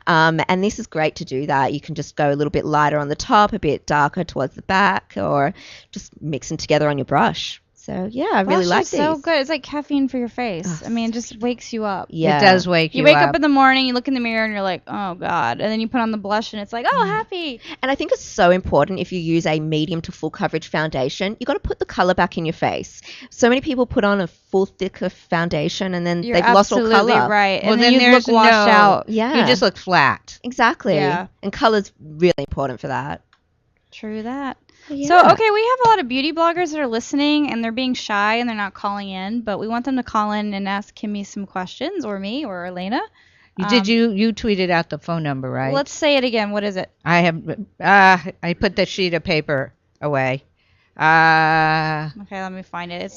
And this is great to do that. You can just go a little bit lighter on the top, a bit darker towards the back, or just mix them together on your brush. So yeah, I really Blush like is so these. good. It's like caffeine for your face. Oh, I mean, it just wakes you up. Yeah. It does wake you You wake up in the morning, you look in the mirror, and you're like, oh God. And then you put on the blush, and it's like, oh, happy. And I think it's so important if you use a medium to full coverage foundation, you got to put the color back in your face. So many people put on a full thicker foundation and then You're they've lost all absolutely color. right. Well, And then then you there's look washed no- out. Yeah. You just look flat. Exactly. Yeah. And color's really important for that. True that. Yeah. So, okay, we have a lot of beauty bloggers that are listening, and they're being shy, and they're not calling in, but we want them to call in and ask Kimmy some questions, or me, or Alayna. You tweeted out the phone number, right? Let's say it again. What is it? I have I put the sheet of paper away. Okay, let me find it.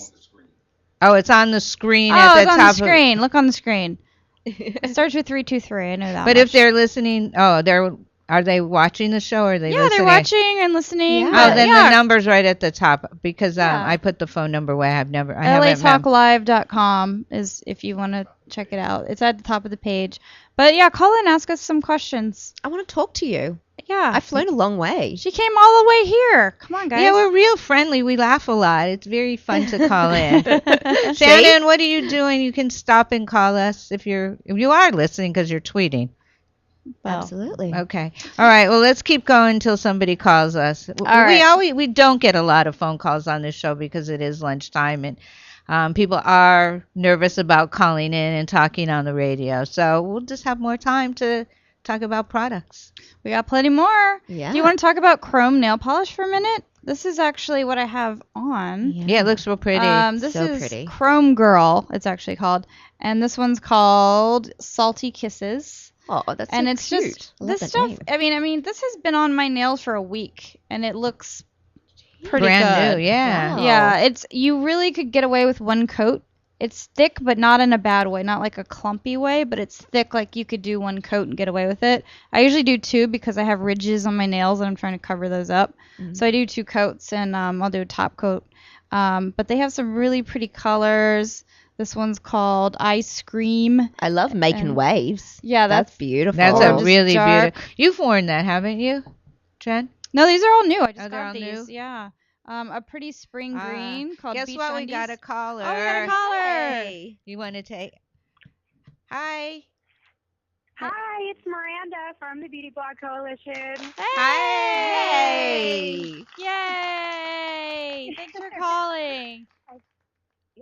It's on the screen at the it's on top the screen. Look on the screen. It starts with 323. I know that. But if much. they're listening, are they watching the show or are they yeah, listening? they're watching and listening. Yeah. but Oh, then yeah. the number's right at the top because Yeah. I put the phone number away. I haven't mem- LATalkLive.com is if you want to check it out. It's at the top of the page. But yeah, call in, ask us some questions. I want to talk to you. Yeah. I've flown a long way. She came all the way here. Come on, guys. Yeah, we're real friendly. We laugh a lot. It's very fun to call in. Shannon, what are you doing? You can stop and call us if you are listening because you're tweeting. Well, Absolutely. Okay. All right. Well, let's keep going until somebody calls us. right. We don't get a lot of phone calls on this show because it is lunchtime and people are nervous about calling in and talking on the radio. So we'll just have more time to talk about products. we got plenty more. Yeah. Do you want to talk about chrome nail polish for a minute? This is actually what I have on. Yeah, it looks real pretty. This So is pretty. Chrome Girl, it's actually called. And this one's called Salty Kisses. Oh, that's And so it's cute. just I love this that stuff. name. I mean, this has been on my nails for a week, and it looks pretty Brand good. new, yeah. Wow. Yeah, you really could get away with one coat. It's thick, but not in a bad way, not like a clumpy way, but it's thick, like you could do one coat and get away with it. I usually do two because I have ridges on my nails and I'm trying to cover those up. So I do two coats, and I'll do a top coat. But they have some really pretty colors. This one's called Ice Cream. I love making And- waves. Yeah, That's beautiful. That's Gorgeous a really dark. beautiful. You've worn that, haven't you, Jen? No, these are all new. I just they're got all these. new? Yeah. A pretty spring green called Guess Beach what? We Undies. got a caller. Oh, we got a caller. Hey. You want to take? Hi. Hi, it's Miranda from the Beauty Blog Coalition. Hey! Yay! Thanks for calling.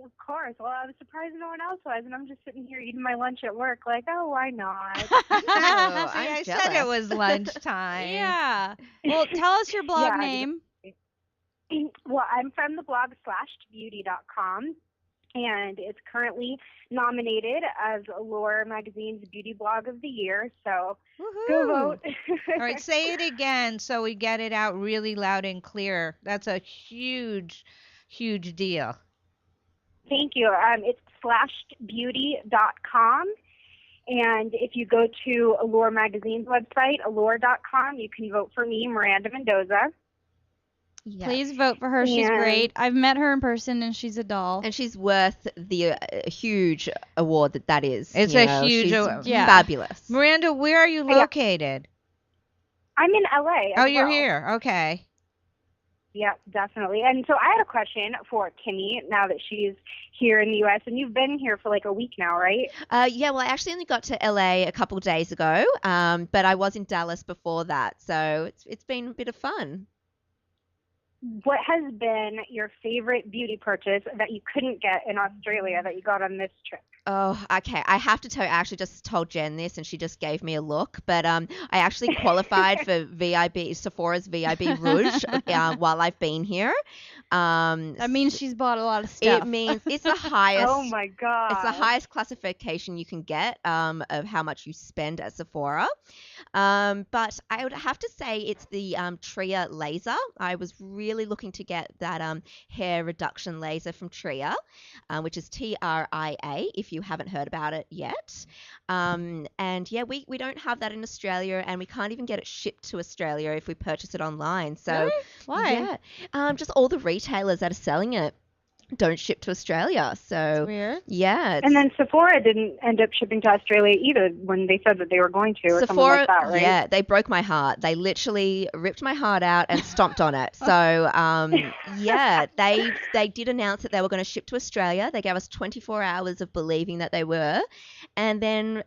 Of course. Well, I was surprised no one else was, and I'm just sitting here eating my lunch at work like, oh, why not? I I'm said it jealous. was lunchtime. Yeah. Well, tell us your blog Yeah, I name. Well, I'm from the blog /beauty.com, and it's currently nominated as Allure Magazine's Beauty Blog of the Year, so go vote. All right, say it again so we get it out really loud and clear. That's a huge, huge deal. Thank you. It's /beauty.com. And if you go to Allure Magazine's website, allure.com, you can vote for me, Miranda Mendoza. Yes. Please vote for her. She's And- great. I've met her in person, and she's a doll. And she's worth the huge award that is. It's you a know. huge She's award. Yeah. fabulous. Miranda, where are you Yeah. located? I'm in LA. Oh, as you're well. here. Okay. Yeah, definitely. And so I had a question for Kimmy now that she's here in the U.S. And you've been here for like a week now, right? Yeah, well, I actually only got to LA a couple of days ago, but I was in Dallas before that, so it's been a bit of fun. What has been your favorite beauty purchase that you couldn't get in Australia that you got on this trip? Oh, okay. I have to tell you, I actually just told Jen this, and she just gave me a look. But I actually qualified for Sephora's VIB Rouge while I've been here. That means she's bought a lot of stuff. It means it's the highest. Oh my God. It's the highest classification you can get of how much you spend at Sephora. But I would have to say it's the Tria laser. I was really looking to get that hair reduction laser from Tria, which is TRIA, if you haven't heard about it yet. And yeah, we don't have that in Australia, and we can't even get it shipped to Australia if we purchase it online. So Really? Why? yeah, just all the retailers that are selling it don't ship to Australia. So weird. Yeah. And then Sephora didn't end up shipping to Australia either when they said that they were going to, or something like that, right? Yeah, they broke my heart. They literally ripped my heart out and stomped on it. So yeah, they did announce that they were going to ship to Australia. They gave us 24 hours of believing that they were, and then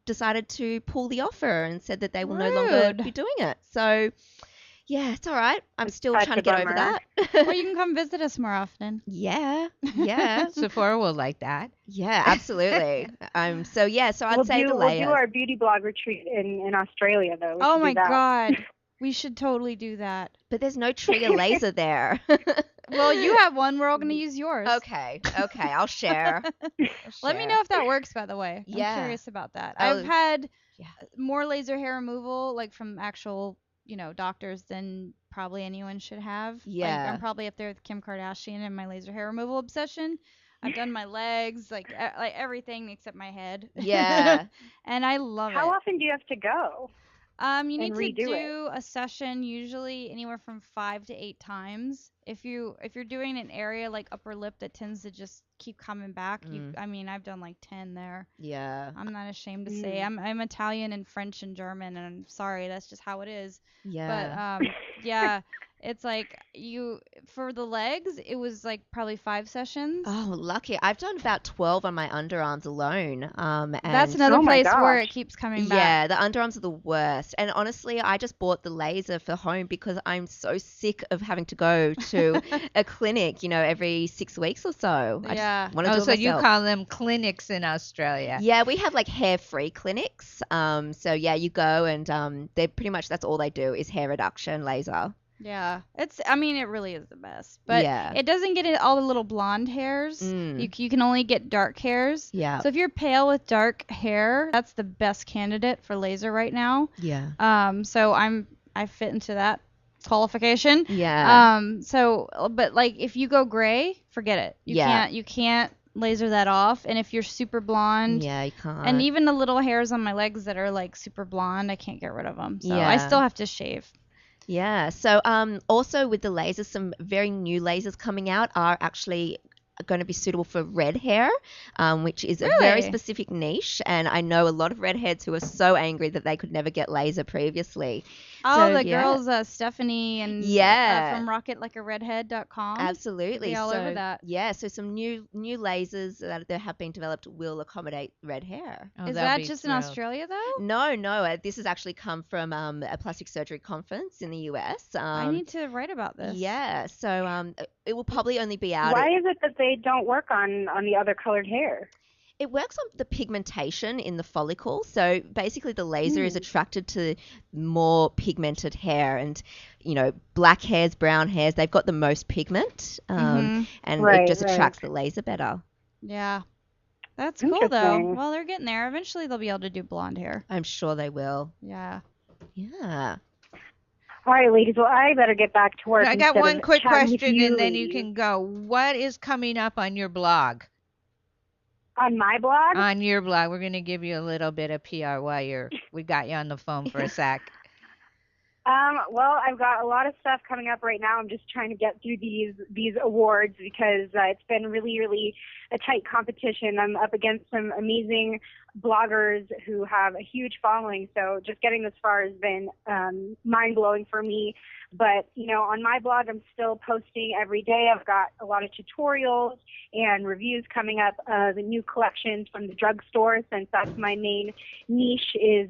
decided to pull the offer and said that they will no longer be doing it. So yeah, it's all right. I'm still trying to get over that. Well, you can come visit us more often. Yeah. Sephora will like that. Yeah, absolutely. So I'd say the layers. We'll do our beauty blog retreat in Australia, though. We Oh should my do that. God. We should totally do that. But there's no Tria laser there. Well, you have one. We're all going to use yours. Okay, I'll share. Let me know if that works, by the way. Yeah. I'm curious about that. I've had more laser hair removal, like from actual, doctors than probably anyone should have. Yeah. Like, I'm probably up there with Kim Kardashian and my laser hair removal obsession. I've done my legs, like everything except my head. Yeah. And I love it. How often do you have to go? You need to redo do a session usually anywhere from 5 to 8 times. If you're doing an area like upper lip that tends to just keep coming back, I've done like 10 there. Yeah. I'm not ashamed to say I'm Italian and French and German, and I'm sorry, that's just how it is. Yeah. But yeah, it's like for the legs, it was like probably 5 sessions. Oh, lucky. I've done about 12 on my underarms alone. And that's another place where it keeps coming back. Yeah, the underarms are the worst. And honestly, I just bought the laser for home because I'm so sick of having to go to a clinic, every 6 weeks or so. I just want to do it so myself. you call them clinics in Australia? Yeah, we have like hair-free clinics. So yeah, you go and they're pretty much, that's all they do is hair reduction laser. Yeah, it really is the best, but it doesn't get all the little blonde hairs. You can only get dark hairs. Yeah. So if you're pale with dark hair, that's the best candidate for laser right now. Yeah. So I fit into that qualification. Yeah. But like if you go gray, forget it. You can't laser that off. And if you're super blonde, you can't. And even the little hairs on my legs that are like super blonde, I can't get rid of them. So I still have to shave. Yeah. So also with the lasers, some very new lasers coming out are actually going to be suitable for red hair, which is a very specific niche. And I know a lot of redheads who are so angry that they could never get laser previously. Oh, the girls, Stephanie and from rocketlikearedhead.com. Absolutely. All over that. Yeah, so some new lasers that have been developed will accommodate red hair. Is that just in Australia, though? No. This has actually come from a plastic surgery conference in the US. I need to write about this. Yeah, so it will probably only be out. Why is it that they don't work on the other colored hair? It works on the pigmentation in the follicle. So basically the laser is attracted to more pigmented hair, and, black hairs, brown hairs, they've got the most pigment, and it just attracts the laser better. Yeah. That's cool, though. Well, they're getting there. Eventually they'll be able to do blonde hair. I'm sure they will. Yeah. Yeah. All right, ladies. Well, I better get back to work. I got one quick question, and then you can go. What is coming up on your blog? On my blog? On your blog. We're going to give you a little bit of PR while we got you on the phone for a sec. Well, I've got a lot of stuff coming up right now. I'm just trying to get through these awards because it's been really, really a tight competition. I'm up against some amazing bloggers who have a huge following, so just getting this far has been mind-blowing for me. But, on my blog, I'm still posting every day. I've got a lot of tutorials and reviews coming up of new collections from the drugstore, since that's my main niche is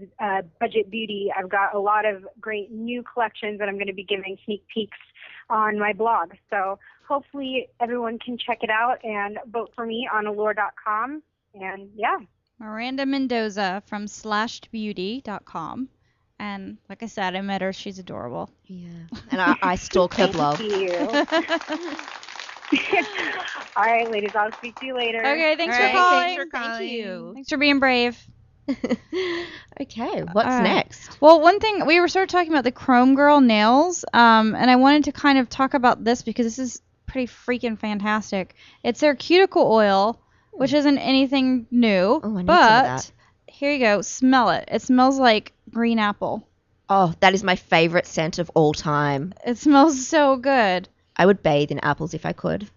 budget beauty. I've got a lot of great new collections that I'm going to be giving sneak peeks on my blog. So hopefully everyone can check it out and vote for me on allure.com. And, yeah. Miranda Mendoza from slashedbeauty.com. And like I said, I met her. She's adorable. Yeah. And I stalk her blog. Thank you. All right, ladies. I'll speak to you later. Okay, thanks for calling. Thanks for calling. Thanks for being brave. Okay, what's next? Well, one thing, we were sort of talking about the Chrome Girl nails, and I wanted to kind of talk about this because this is pretty freaking fantastic. It's their cuticle oil, which isn't anything new, Oh, I need some of but that. here you go. Smell it. It smells like green apple. Oh, that is my favorite scent of all time. It smells so good. I would bathe in apples if I could.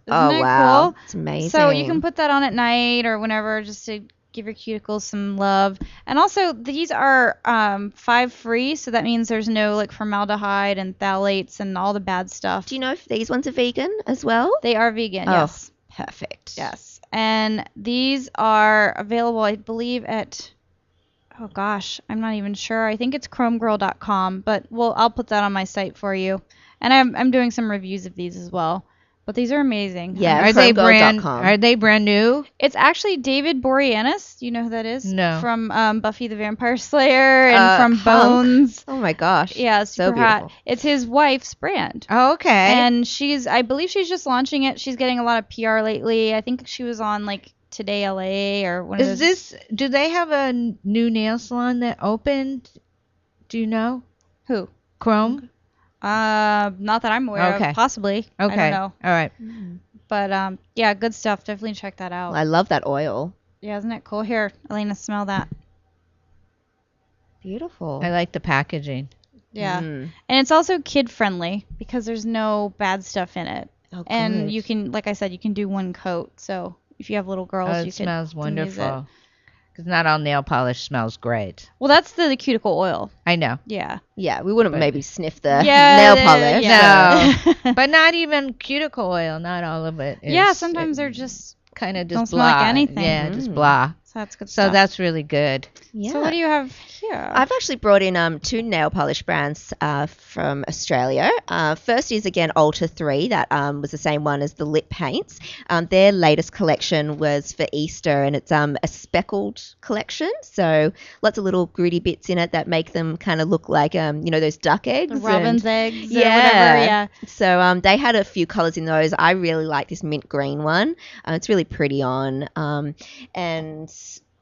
Oh, it wow. cool? It's amazing. So you can put that on at night or whenever just to give your cuticles some love. And also, these are 5 free, so that means there's no like formaldehyde and phthalates and all the bad stuff. Do you know if these ones are vegan as well? They are vegan, Oh, yes. perfect. Yes. And these are available, I believe, at, oh gosh, I'm not even sure. I think it's chromegirl.com, but I'll put that on my site for you. And I'm doing some reviews of these as well. But these are amazing. Yeah, Are they brand chromegirl.com. new? It's actually David Boreanaz. Do you know who that is? No. From Buffy the Vampire Slayer and from Hunk. Bones. Oh my gosh. Yeah, so super hot. beautiful. It's his wife's brand. Oh, okay. And I believe she's just launching it. She's getting a lot of PR lately. I think she was on like Today LA or one of those. Do they have a new nail salon that opened? Do you know? Who? Chrome? Not that I'm aware Okay. of. Possibly. Okay. I don't know. All right. But yeah, good stuff. Definitely check that out. I love that oil. Yeah, isn't it cool? Here, Alayna, smell that. Beautiful. I like the packaging. Yeah. And it's also kid friendly because there's no bad stuff in it. Oh, And good. you can, like I said, you can do one coat. So if you have little girls, Oh, you it can smells use it. wonderful. Because not all nail polish smells great. Well, that's the cuticle oil. I know. Yeah. Yeah, we wouldn't But- maybe sniff the Yeah, nail polish. yeah. No. But not even cuticle oil. Not all of it. Yeah, sometimes they're just kind of don't just smell like blah. anything. Yeah, just blah. So that's good So stuff. that's really good. Yeah. So what do you have here? I've actually brought in 2 nail polish brands from Australia. First is again Ultra 3. That was the same one as the lip paints. Their latest collection was for Easter, and it's a speckled collection. So lots of little gritty bits in it that make them kind of look like those duck eggs. Robin's eggs or Yeah. whatever. Yeah. So they had a few colors in those. I really like this mint green one. It's really pretty on. And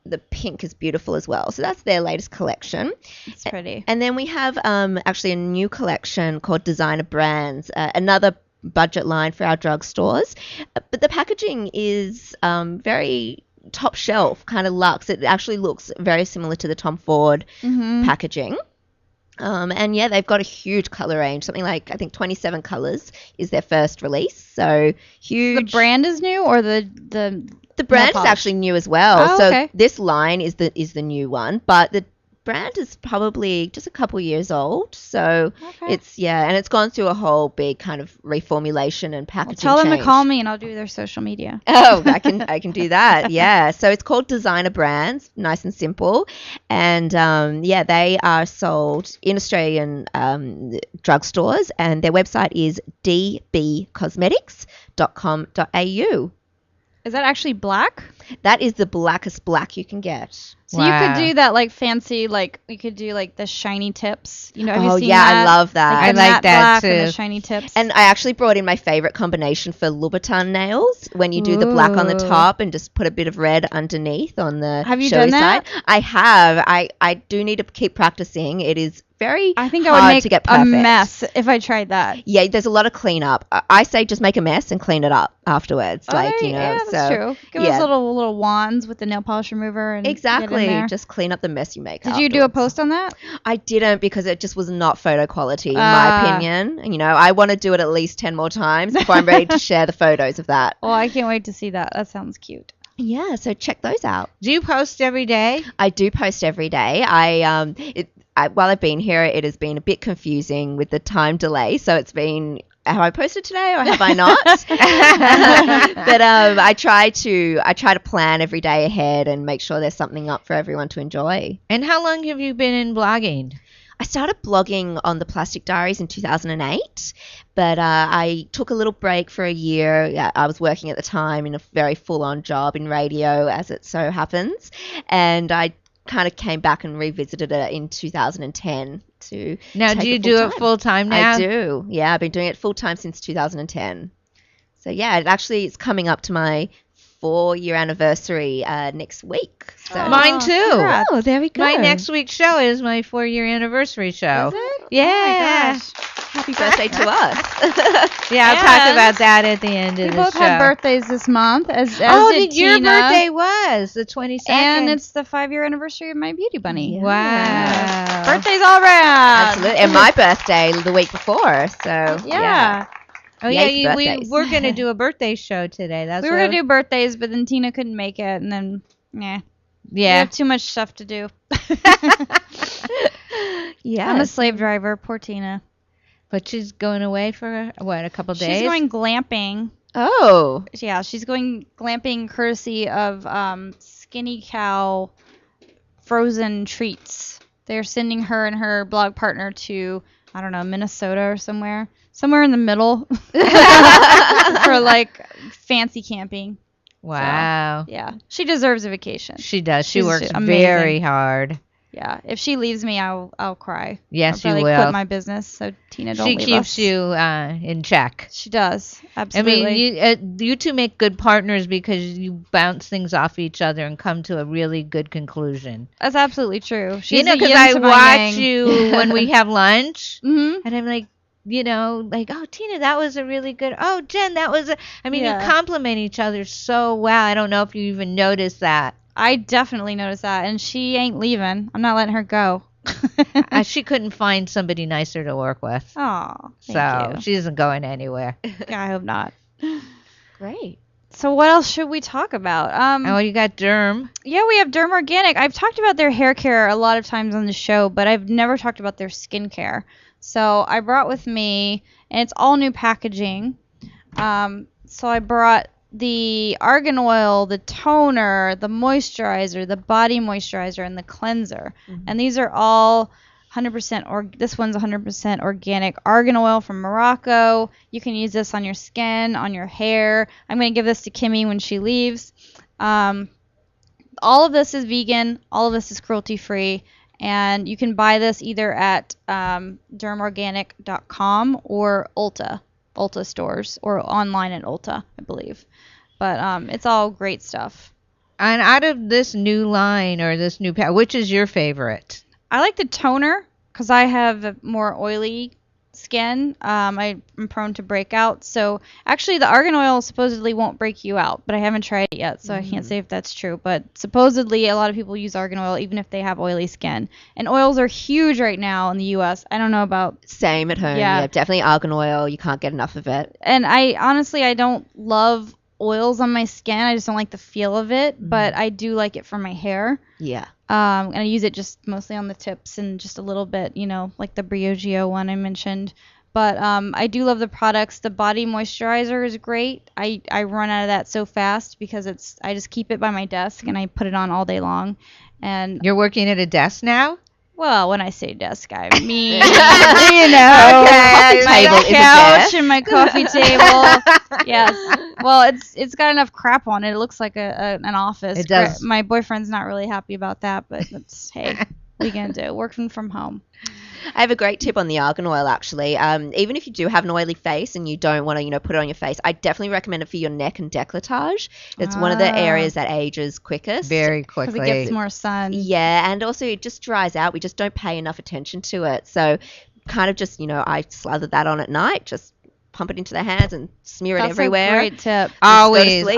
the pink is beautiful as well. So that's their latest collection. It's pretty. And then we have actually a new collection called Designer Brands, another budget line for our drugstores. But the packaging is very top shelf, kind of luxe. It actually looks very similar to the Tom Ford packaging. And yeah, they've got a huge color range, something like I think 27 colors is their first release. So huge. The brand is new, or the brand is polish? actually new as well. Oh, so okay. this line is the new one, but the brand is probably just a couple years old. So Okay. and it's gone through a whole big kind of reformulation and packaging Tell them to change. call me and I'll do their social media. Oh, I can do that. Yeah. So it's called Designer Brands, nice and simple. And they are sold in Australian drugstores, and their website is dbcosmetics.com.au. Is that actually black? That is the blackest black you can get. So you could do that like fancy, like you could do like the shiny tips. You know, have you seen yeah, that? I love that. Like I the like matte that black and too. the shiny tips. And I actually brought in my favorite combination for Louboutin nails, when you do the black on the Ooh. top and just put a bit of red underneath on the Have you showy done that? side. I have. I do need to keep practicing. It is very I think hard I would make to get a perfect. mess if I tried that. Yeah, there's a lot of cleanup. I say just make a mess and clean it up afterwards. Yeah, that's so true. Give yeah. us little wands with the nail polish remover and get in Exactly. there. Just clean up the mess you make. Did you do a afterwards. post on that? I didn't, because it just was not photo quality, in my opinion. You know, I want to do it at least 10 more times before I'm ready to share the photos of that. Well, I can't wait to see that. That sounds cute. Yeah, so check those out. Do you post every day? I do post every day. While I've been here, it has been a bit confusing with the time delay. So it's been, have I posted today or have I not? But I try to plan every day ahead and make sure there's something up for everyone to enjoy. And how long have you been in blogging? I started blogging on the Plastic Diaries in 2008, but I took a little break for a year. I was working at the time in a very full-on job in radio, as it so happens, and I kind of came back and revisited it in 2010 to Now, take do you it do it full-time. full time now? I do. Yeah, I've been doing it full-time since 2010. So yeah, it's coming up to my 4-year anniversary next week. So. Mine too. congrats. Oh, there we go. My next week's show is my 4-year anniversary show. Is it? Yeah. Oh my gosh. Happy birthday to us. Yeah, I'll talk about that at the end of We the both show. had birthdays this month, as Oh, did did your Tina. birthday was the 22nd? And it's the 5-year anniversary of my beauty bunny. Wow. Birthdays all around. Absolutely. And my birthday the week before. So Yeah. Oh Yay yeah, for birthdays. we're gonna do a birthday show today. We were gonna do birthdays, but then Tina couldn't make it, and then we have too much stuff to do. Yeah. I'm a slave driver. Poor Tina. But she's going away for what, a couple days? She's going glamping. Oh. Yeah, she's going glamping courtesy of Skinny Cow Frozen Treats. They're sending her and her blog partner to, I don't know, Minnesota or somewhere in the middle for like fancy camping. Wow. So, yeah, she deserves a vacation. She does. She She's works amazing. very hard. Yeah, if she leaves me, I'll cry. Yes, I'll you probably will. quit my business. So Tina, don't She leave keeps us. you in check. She does. I Absolutely. mean, you two make good partners because you bounce things off each other and come to a really good conclusion. That's absolutely true. She's Because yin I to my watch yang. you when we have lunch, Mhm. and I'm like, oh, Tina, that was a really good. Oh, Jen, that was. You Yeah. compliment each other so well. I don't know if you even noticed that. I definitely noticed that, and she ain't leaving. I'm not letting her go. She couldn't find somebody nicer to work with, Oh, so she isn't going anywhere. I hope not. Great. So what else should we talk about? Oh, you got Derm. Yeah, we have Derm Organic. I've talked about their hair care a lot of times on the show, but I've never talked about their skincare. So I brought with me, and it's all new packaging. So I brought the argan oil, the toner, the moisturizer, the body moisturizer, and the cleanser. Mm-hmm. And these are all 100% this one's 100% organic argan oil from Morocco. You can use this on your skin, on your hair. I'm going to give this to Kimmy when she leaves. All of this is vegan. All of this is cruelty free. And you can buy this either at dermorganic.com or Ulta stores, or online at Ulta, I believe. But it's all great stuff. And out of this new line or this new pack, which is your favorite? I like the toner because I have a more oily skin. I'm prone to breakouts. So actually the argan oil supposedly won't break you out, but I haven't tried it yet, so I can't say if that's true. But supposedly a lot of people use argan oil even if they have oily skin. And oils are huge right now in the U.S. I don't know about... Same at home. Yeah, definitely argan oil. You can't get enough of it. And I don't love oils on my skin. I just don't like the feel of it, but I do like it for my hair. Yeah. And I use it just mostly on the tips and just a little bit, like the Briogeo one I mentioned. But I do love the products. The body moisturizer is great. I run out of that so fast because I just keep it by my desk and I put it on all day long. And You're working at a desk now? well, when I say desk, I mean, Okay, my couch and my coffee table. Yes. Well, it's got enough crap on it. It looks like an office. It does. My boyfriend's not really happy about that, but hey, what are you gonna do? Working from home. I have a great tip on the argan oil, actually. Even if you do have an oily face and you don't want to, put it on your face, I definitely recommend it for your neck and décolletage. It's one of the areas that ages quickest. Very Because quickly. it gets more sun. Yeah, and also it just dries out. We just don't pay enough attention to it. So kind of just, I slather that on at night, just pump it into the hands and smear it That's everywhere. a great tip. Always sleep.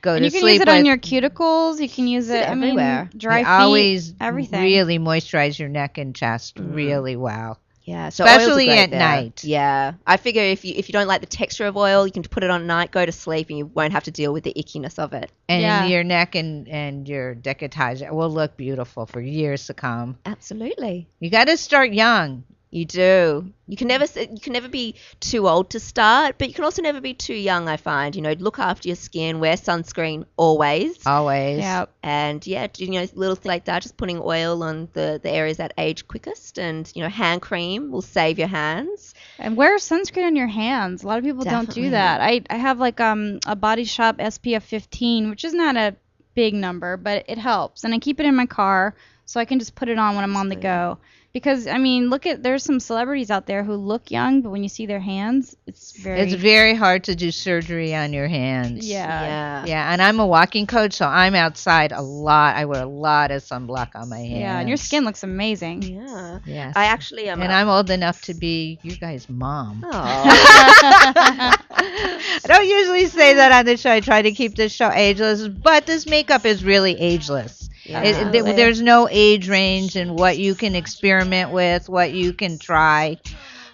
go And to you can sleep use it with. on your cuticles. You can use it everywhere. Dry You feet, always everything. really moisturize your neck and chest really well. Yeah, so oils are Especially great at there. night. Yeah, I figure if you don't like the texture of oil, you can put it on at night, go to sleep, and you won't have to deal with the ickiness of it. And Yeah. your neck and your décolletage will look beautiful for years to come. Absolutely. You got to start young. You do. You can never be too old to start, but you can also never be too young, I find. Look after your skin, wear sunscreen always. Always. Yeah. And little things like that, just putting oil on the areas that age quickest, and hand cream will save your hands. And wear sunscreen on your hands. A lot of people don't Definitely. do that. I have like a Body Shop SPF 15, which is not a big number, but it helps. And I keep it in my car so I can just put it on when I'm on the go. Because there's some celebrities out there who look young, but when you see their hands, it's very hard to do surgery on your hands. Yeah. Yeah, and I'm a walking coach, so I'm outside a lot. I wear a lot of sunblock on my hands. Yeah, and your skin looks amazing. Yeah. Yes. I actually am. And I'm old enough to be you guys' mom. I I don't usually say that on the show. I try to keep this show ageless, but this makeup is really ageless. There's no age range in what you can experiment with, what you can try.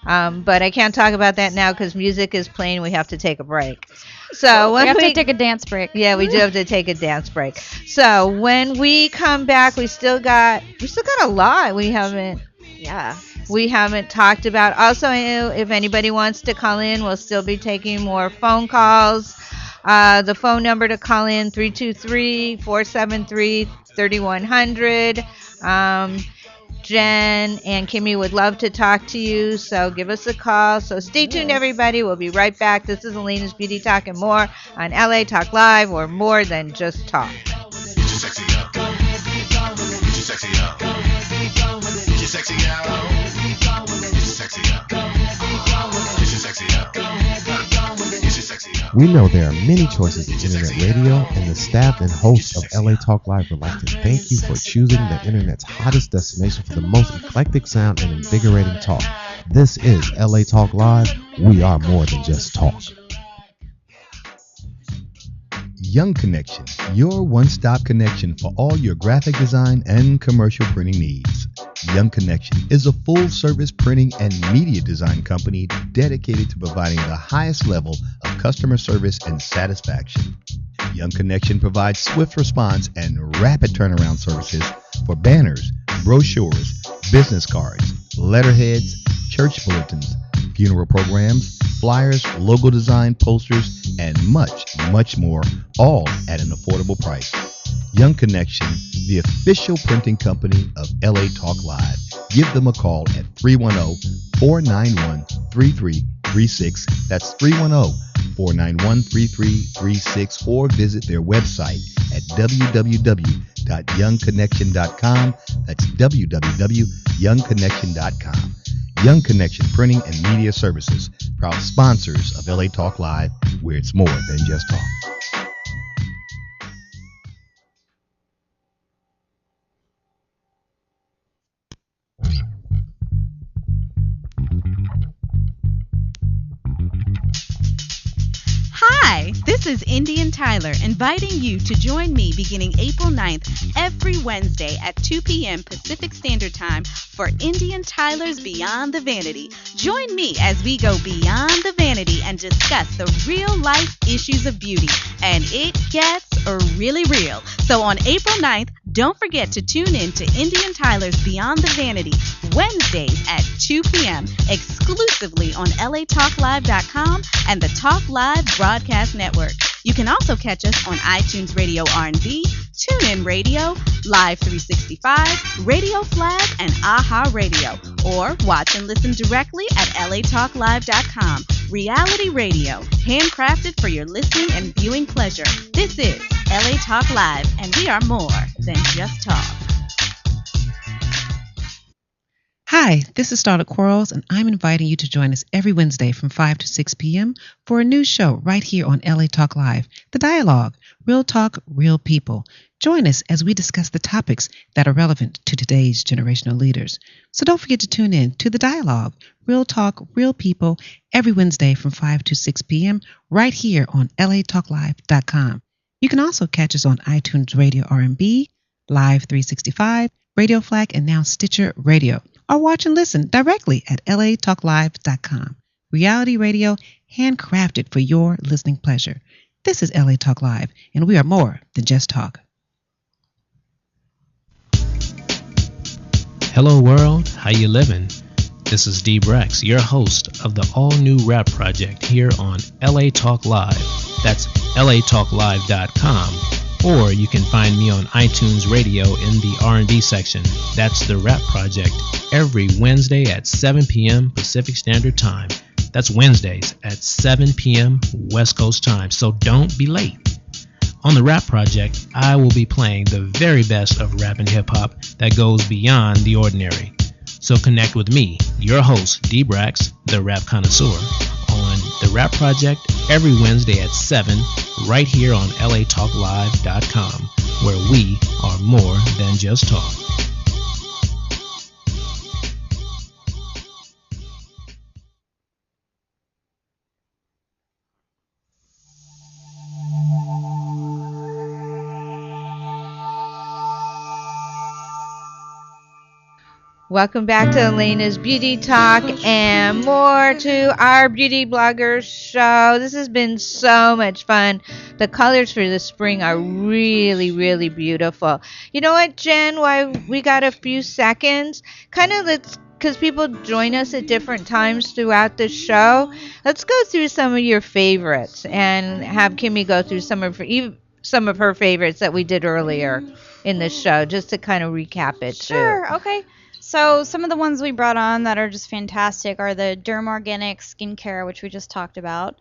But I can't talk about that now because music is playing. We have to take a break. So We when have to take a dance break. yeah, we do have to take a dance break. So when we come back, we still got a lot Yeah. we haven't talked about. Also, if anybody wants to call in, we'll still be taking more phone calls. The phone number to call in 323-473-3100. Jen and Kimmy would love to talk to you, so give us a call. So stay tuned, everybody. We'll be right back. This is Alayna's Beauty Talk and more on LA Talk Live, or more than just talk. Get your sexy up. Get your sexy up. Get your sexy up. Get your sexy up. Get your sexy up. Get your sexy up. We know there are many choices in internet radio, and the staff and hosts of LA Talk Live would like to thank you for choosing the internet's hottest destination for the most eclectic sound and invigorating talk. This is LA Talk Live. We are more than just talk. Young Connection, your one-stop connection for all your graphic design and commercial printing needs. Young Connection is a full-service printing and media design company dedicated to providing the highest level of customer service and satisfaction. Young Connection provides swift response and rapid turnaround services for banners, brochures, business cards, letterheads, church bulletins, funeral programs, flyers, logo design, posters, and much, much more, all at an affordable price. Young Connection, the official printing company of LA Talk Live. Give them a call at 310-491-3336. That's 310-491-3336, or visit their website at www.youngconnection.com. That's www.youngconnection.com. Young Connection Printing and Media Services, proud sponsors of LA Talk Live, where it's more than just talk. Hi, this is Indian Tyler inviting you to join me beginning April 9th every Wednesday at 2 p.m. Pacific Standard Time for Indian Tyler's Beyond the Vanity. Join me as we go beyond the vanity and discuss the real life issues of beauty. And it gets really real. So on April 9th, don't forget to tune in to Indian Tyler's Beyond the Vanity Wednesdays at 2 p.m. exclusively on latalklive.com and the Talk Live Broadcast Network. You can also catch us on iTunes Radio R&B, TuneIn Radio, Live 365, Radio Flag, and AHA Radio. Or watch and listen directly at latalklive.com. Reality radio, handcrafted for your listening and viewing pleasure. This is LA Talk Live, and we are more than just talk. Hi, this is Starlet Quarles, and I'm inviting you to join us every Wednesday from 5 to 6 p.m. for a new show right here on LA Talk Live, The Dialogue, Real Talk, Real People. Join us as we discuss the topics that are relevant to today's generational leaders. So don't forget to tune in to The Dialogue, Real Talk, Real People, every Wednesday from 5 to 6 p.m. right here on latalklive.com. You can also catch us on iTunes Radio R&B, Live 365, Radio Flag, and now Stitcher Radio. Or watch and listen directly at latalklive.com. Reality radio, handcrafted for your listening pleasure. This is LA Talk Live, and we are more than just talk. Hello world, how you living? This is D. Brex, your host of the all-new rap project here on LA Talk Live. That's latalklive.com. Or you can find me on iTunes Radio in the R&B section. That's the Rap Project, every Wednesday at 7 p.m. Pacific Standard Time. That's Wednesdays at 7 p.m. West Coast time, so don't be late. On the Rap Project, I will be playing the very best of rap and hip-hop that goes beyond the ordinary. So connect with me, your host, D. Brax, the rap connoisseur, on the Rap Project every Wednesday at 7, right here on latalklive.com, where we are more than just talk. Welcome back to Alayna's Beauty Talk and more to our Beauty Bloggers show. This has been so much fun. The colors for the spring are really, really beautiful. You know what, Jen, why we got a few seconds? Because people join us at different times throughout the show, let's go through some of your favorites and have Kimmy go through some of her favorites that we did earlier in the show, just to kind of recap it. Sure, okay. So some of the ones we brought on that are just fantastic are the Derm Organic skincare, which we just talked about.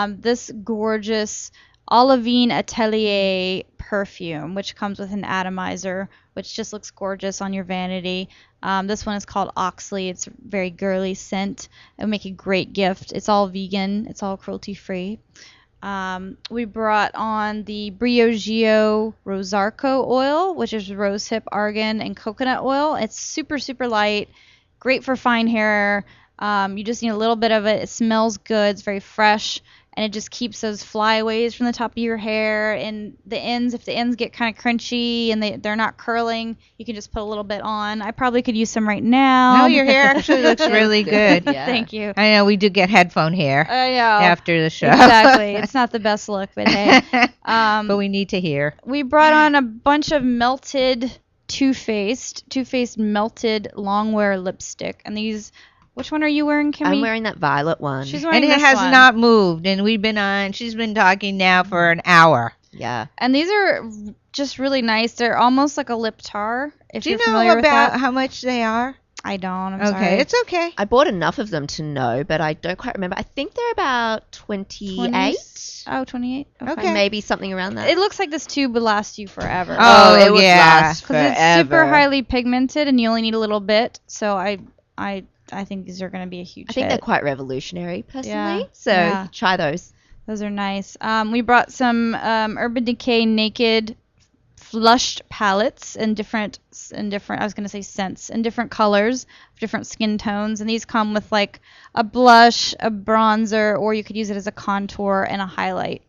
This gorgeous Olivine Atelier perfume, which comes with an atomizer, which just looks gorgeous on your vanity. This one is called Oxley. It's a very girly scent. It'll make a great gift. It's all vegan. It's all cruelty-free. We brought on the Briogeo Rosarco oil, which is rosehip, argan, and coconut oil. It's super, super light, great for fine hair. You just need a little bit of it. It smells good. It's very fresh, and it just keeps those flyaways from the top of your hair and the ends. If the ends get kind of crunchy and they're not curling, you can just put a little bit on. I probably could use some right now. No, your hair actually looks really good. Yeah. Thank you. I know we do get headphone hair after the show. Exactly. It's not the best look, but hey. But we need to hear. We brought on a bunch of melted Too Faced melted longwear lipstick, and these. Which one are you wearing, Kimmy? I'm wearing that violet one. She's wearing and it this has one. not moved, and she's been talking now for an hour. Yeah. And these are just really nice. They're almost like a lip tar. If Do you you're know familiar with about that. how much they are? I don't. I'm okay, sorry. it's okay. I bought enough of them to know, but I don't quite remember. I think they're about 28. Oh, 28? Okay. Maybe something around that. It looks like this tube would last you forever. Oh, it would yeah. last Because forever. it's super highly pigmented and you only need a little bit. So I think these are going to be a huge I think hit. they're quite revolutionary, personally. Yeah. So Yeah. try those. Those are nice. We brought some Urban Decay Naked flushed palettes in different I was going to say scents, in different colors, different skin tones, and these come with like a blush, a bronzer, or you could use it as a contour and a highlight.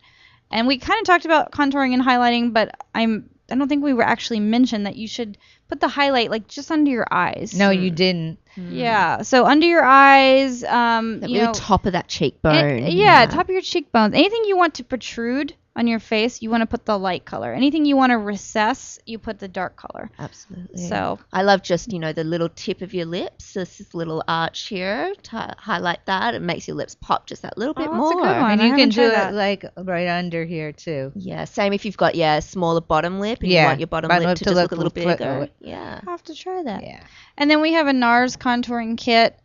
And we kind of talked about contouring and highlighting, but I don't think we were actually mentioned that you should put the highlight like just under your eyes. No, you didn't. Yeah, so under your eyes, The really top of that cheekbone. top of your cheekbones. Anything you want to protrude on your face, you want to put the light color. Anything you want to recess, you put the dark color. Absolutely. So I love just, the little tip of your lips. This little arch here to highlight that. It makes your lips pop just that little bit that's a more. good one. And I you can haven't do tried it that. like right under here too. Yeah, same if you've got a smaller bottom lip and you Yeah, want your bottom bottom lip lip to to just look look a little a little bigger. flat. Yeah. I'll have to try that. Yeah. And then we have a NARS contouring kit.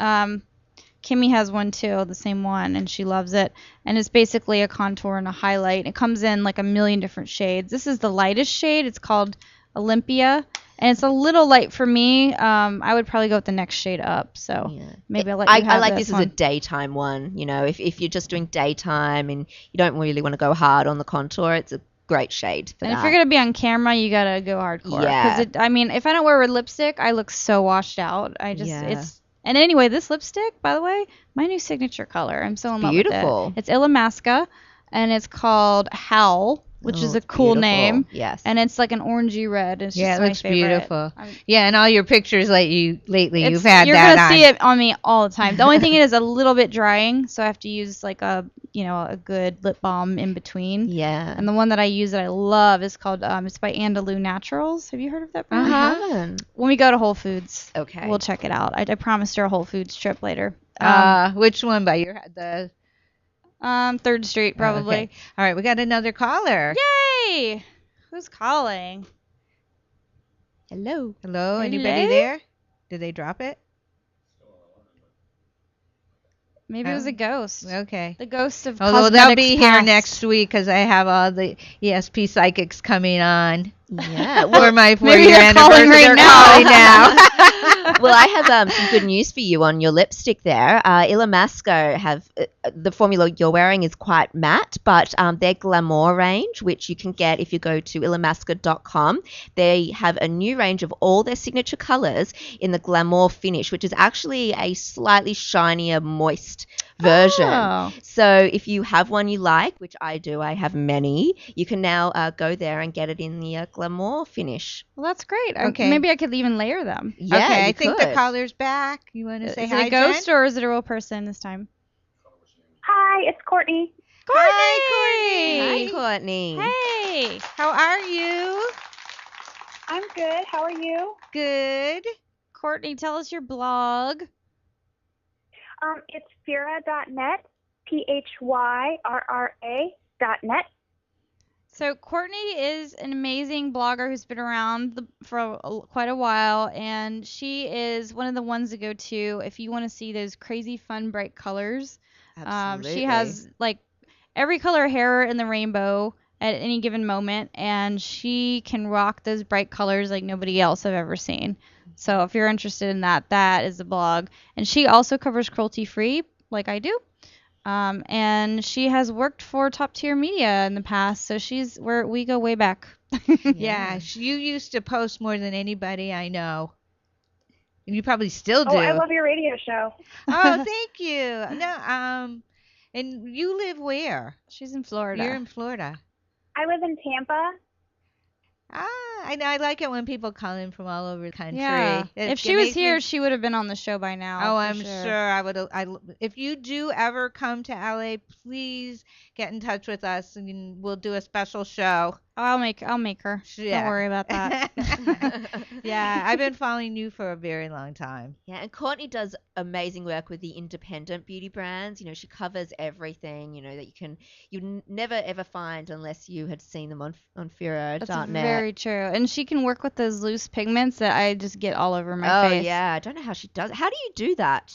Kimmy has one too, the same one, and she loves it. And it's basically a contour and a highlight. It comes in like a million different shades. This is the lightest shade. It's called Olympia, and it's a little light for me. I would probably go with the next shade up. So maybe I'll let you have I like this as one. a daytime one. If you're just doing daytime and you don't really want to go hard on the contour, it's a great shade for And that. if you're gonna be on camera, you gotta go hardcore. Yeah. Because if I don't wear lipstick, I look so washed out. It's. And anyway, this lipstick, by the way, my new signature color. I'm so in love with beautiful. it. It's Illamasqua, and it's called Howl, which is a cool name. Yes. And it's like an orangey red. It's Yeah, just it my looks favorite. beautiful. Yeah, and all your pictures lately you've had you're that gonna on. see it on me all the time. The only thing is a little bit drying, so I have to use like a good lip balm in between. Yeah. And the one that I use that I love is called it's by Andalou Naturals. Have you heard of that brand? I haven't. When we go to Whole Foods, Okay. we'll check it out. I promised her a Whole Foods trip later. Which one by the 3rd Street probably. Okay. All right, we got another caller. Yay! Who's calling? Hello. Hello, anybody Hello? there? Did they drop it? Maybe it was a ghost. Okay. The ghost of Although they'll cosmetics be here past. next week because I have all the ESP psychics coming on. Yeah. For my 4-year maybe they're anniversary. calling right They're now. calling now. Well, I have some good news for you on your lipstick there. Illamasqua have the formula you're wearing is quite matte, but their Glamour range, which you can get if you go to illamasqua.com, they have a new range of all their signature colors in the Glamour finish, which is actually a slightly shinier, moist version. Oh. So if you have one you like, which I do, I have many, you can now go there and get it in the glamour finish. Well, that's great. Okay. Maybe I could even layer them. Yeah, okay, you I think the could. caller's back. You want to say Is hi, it a ghost Jen? or is it a real person this time? Hi, it's Courtney. Hi, Hi, Courtney. Hey. How are you? I'm good. How are you? Good. Courtney, tell us your blog. It's Phyrrha.net, PHYRRA.net. So Courtney is an amazing blogger who's been around for quite a while, and she is one of the ones to go to if you want to see those crazy, fun, bright colors. Absolutely. She has like every color hair in the rainbow at any given moment, and she can rock those bright colors like nobody else I've ever seen. So if you're interested in that, that is the blog. And she also covers cruelty-free, like I do. And she has worked for top tier media in the past, so we go way back. Yeah, you used to post more than anybody I know. And you probably still do. Oh, I love your radio show. Oh, thank you. No, and you live where? She's in Florida. You're in Florida. I live in Tampa. I know. I like it when people call in from all over the country. Yeah. It If she was makes me- here, she would have been on the show by now. Oh, for I'm sure I would. If you do ever come to LA, please get in touch with us, and we'll do a special show. I'll make her. Yeah. Don't worry about that. Yeah, I've been following you for a very long time. Yeah, and Courtney does amazing work with the independent beauty brands. You know, she covers everything, that you'd never ever find unless you had seen them on Phyrrha.net. That's very true. And she can work with those loose pigments that I just get all over my face. Oh, yeah. I don't know how she does it. How do you do that?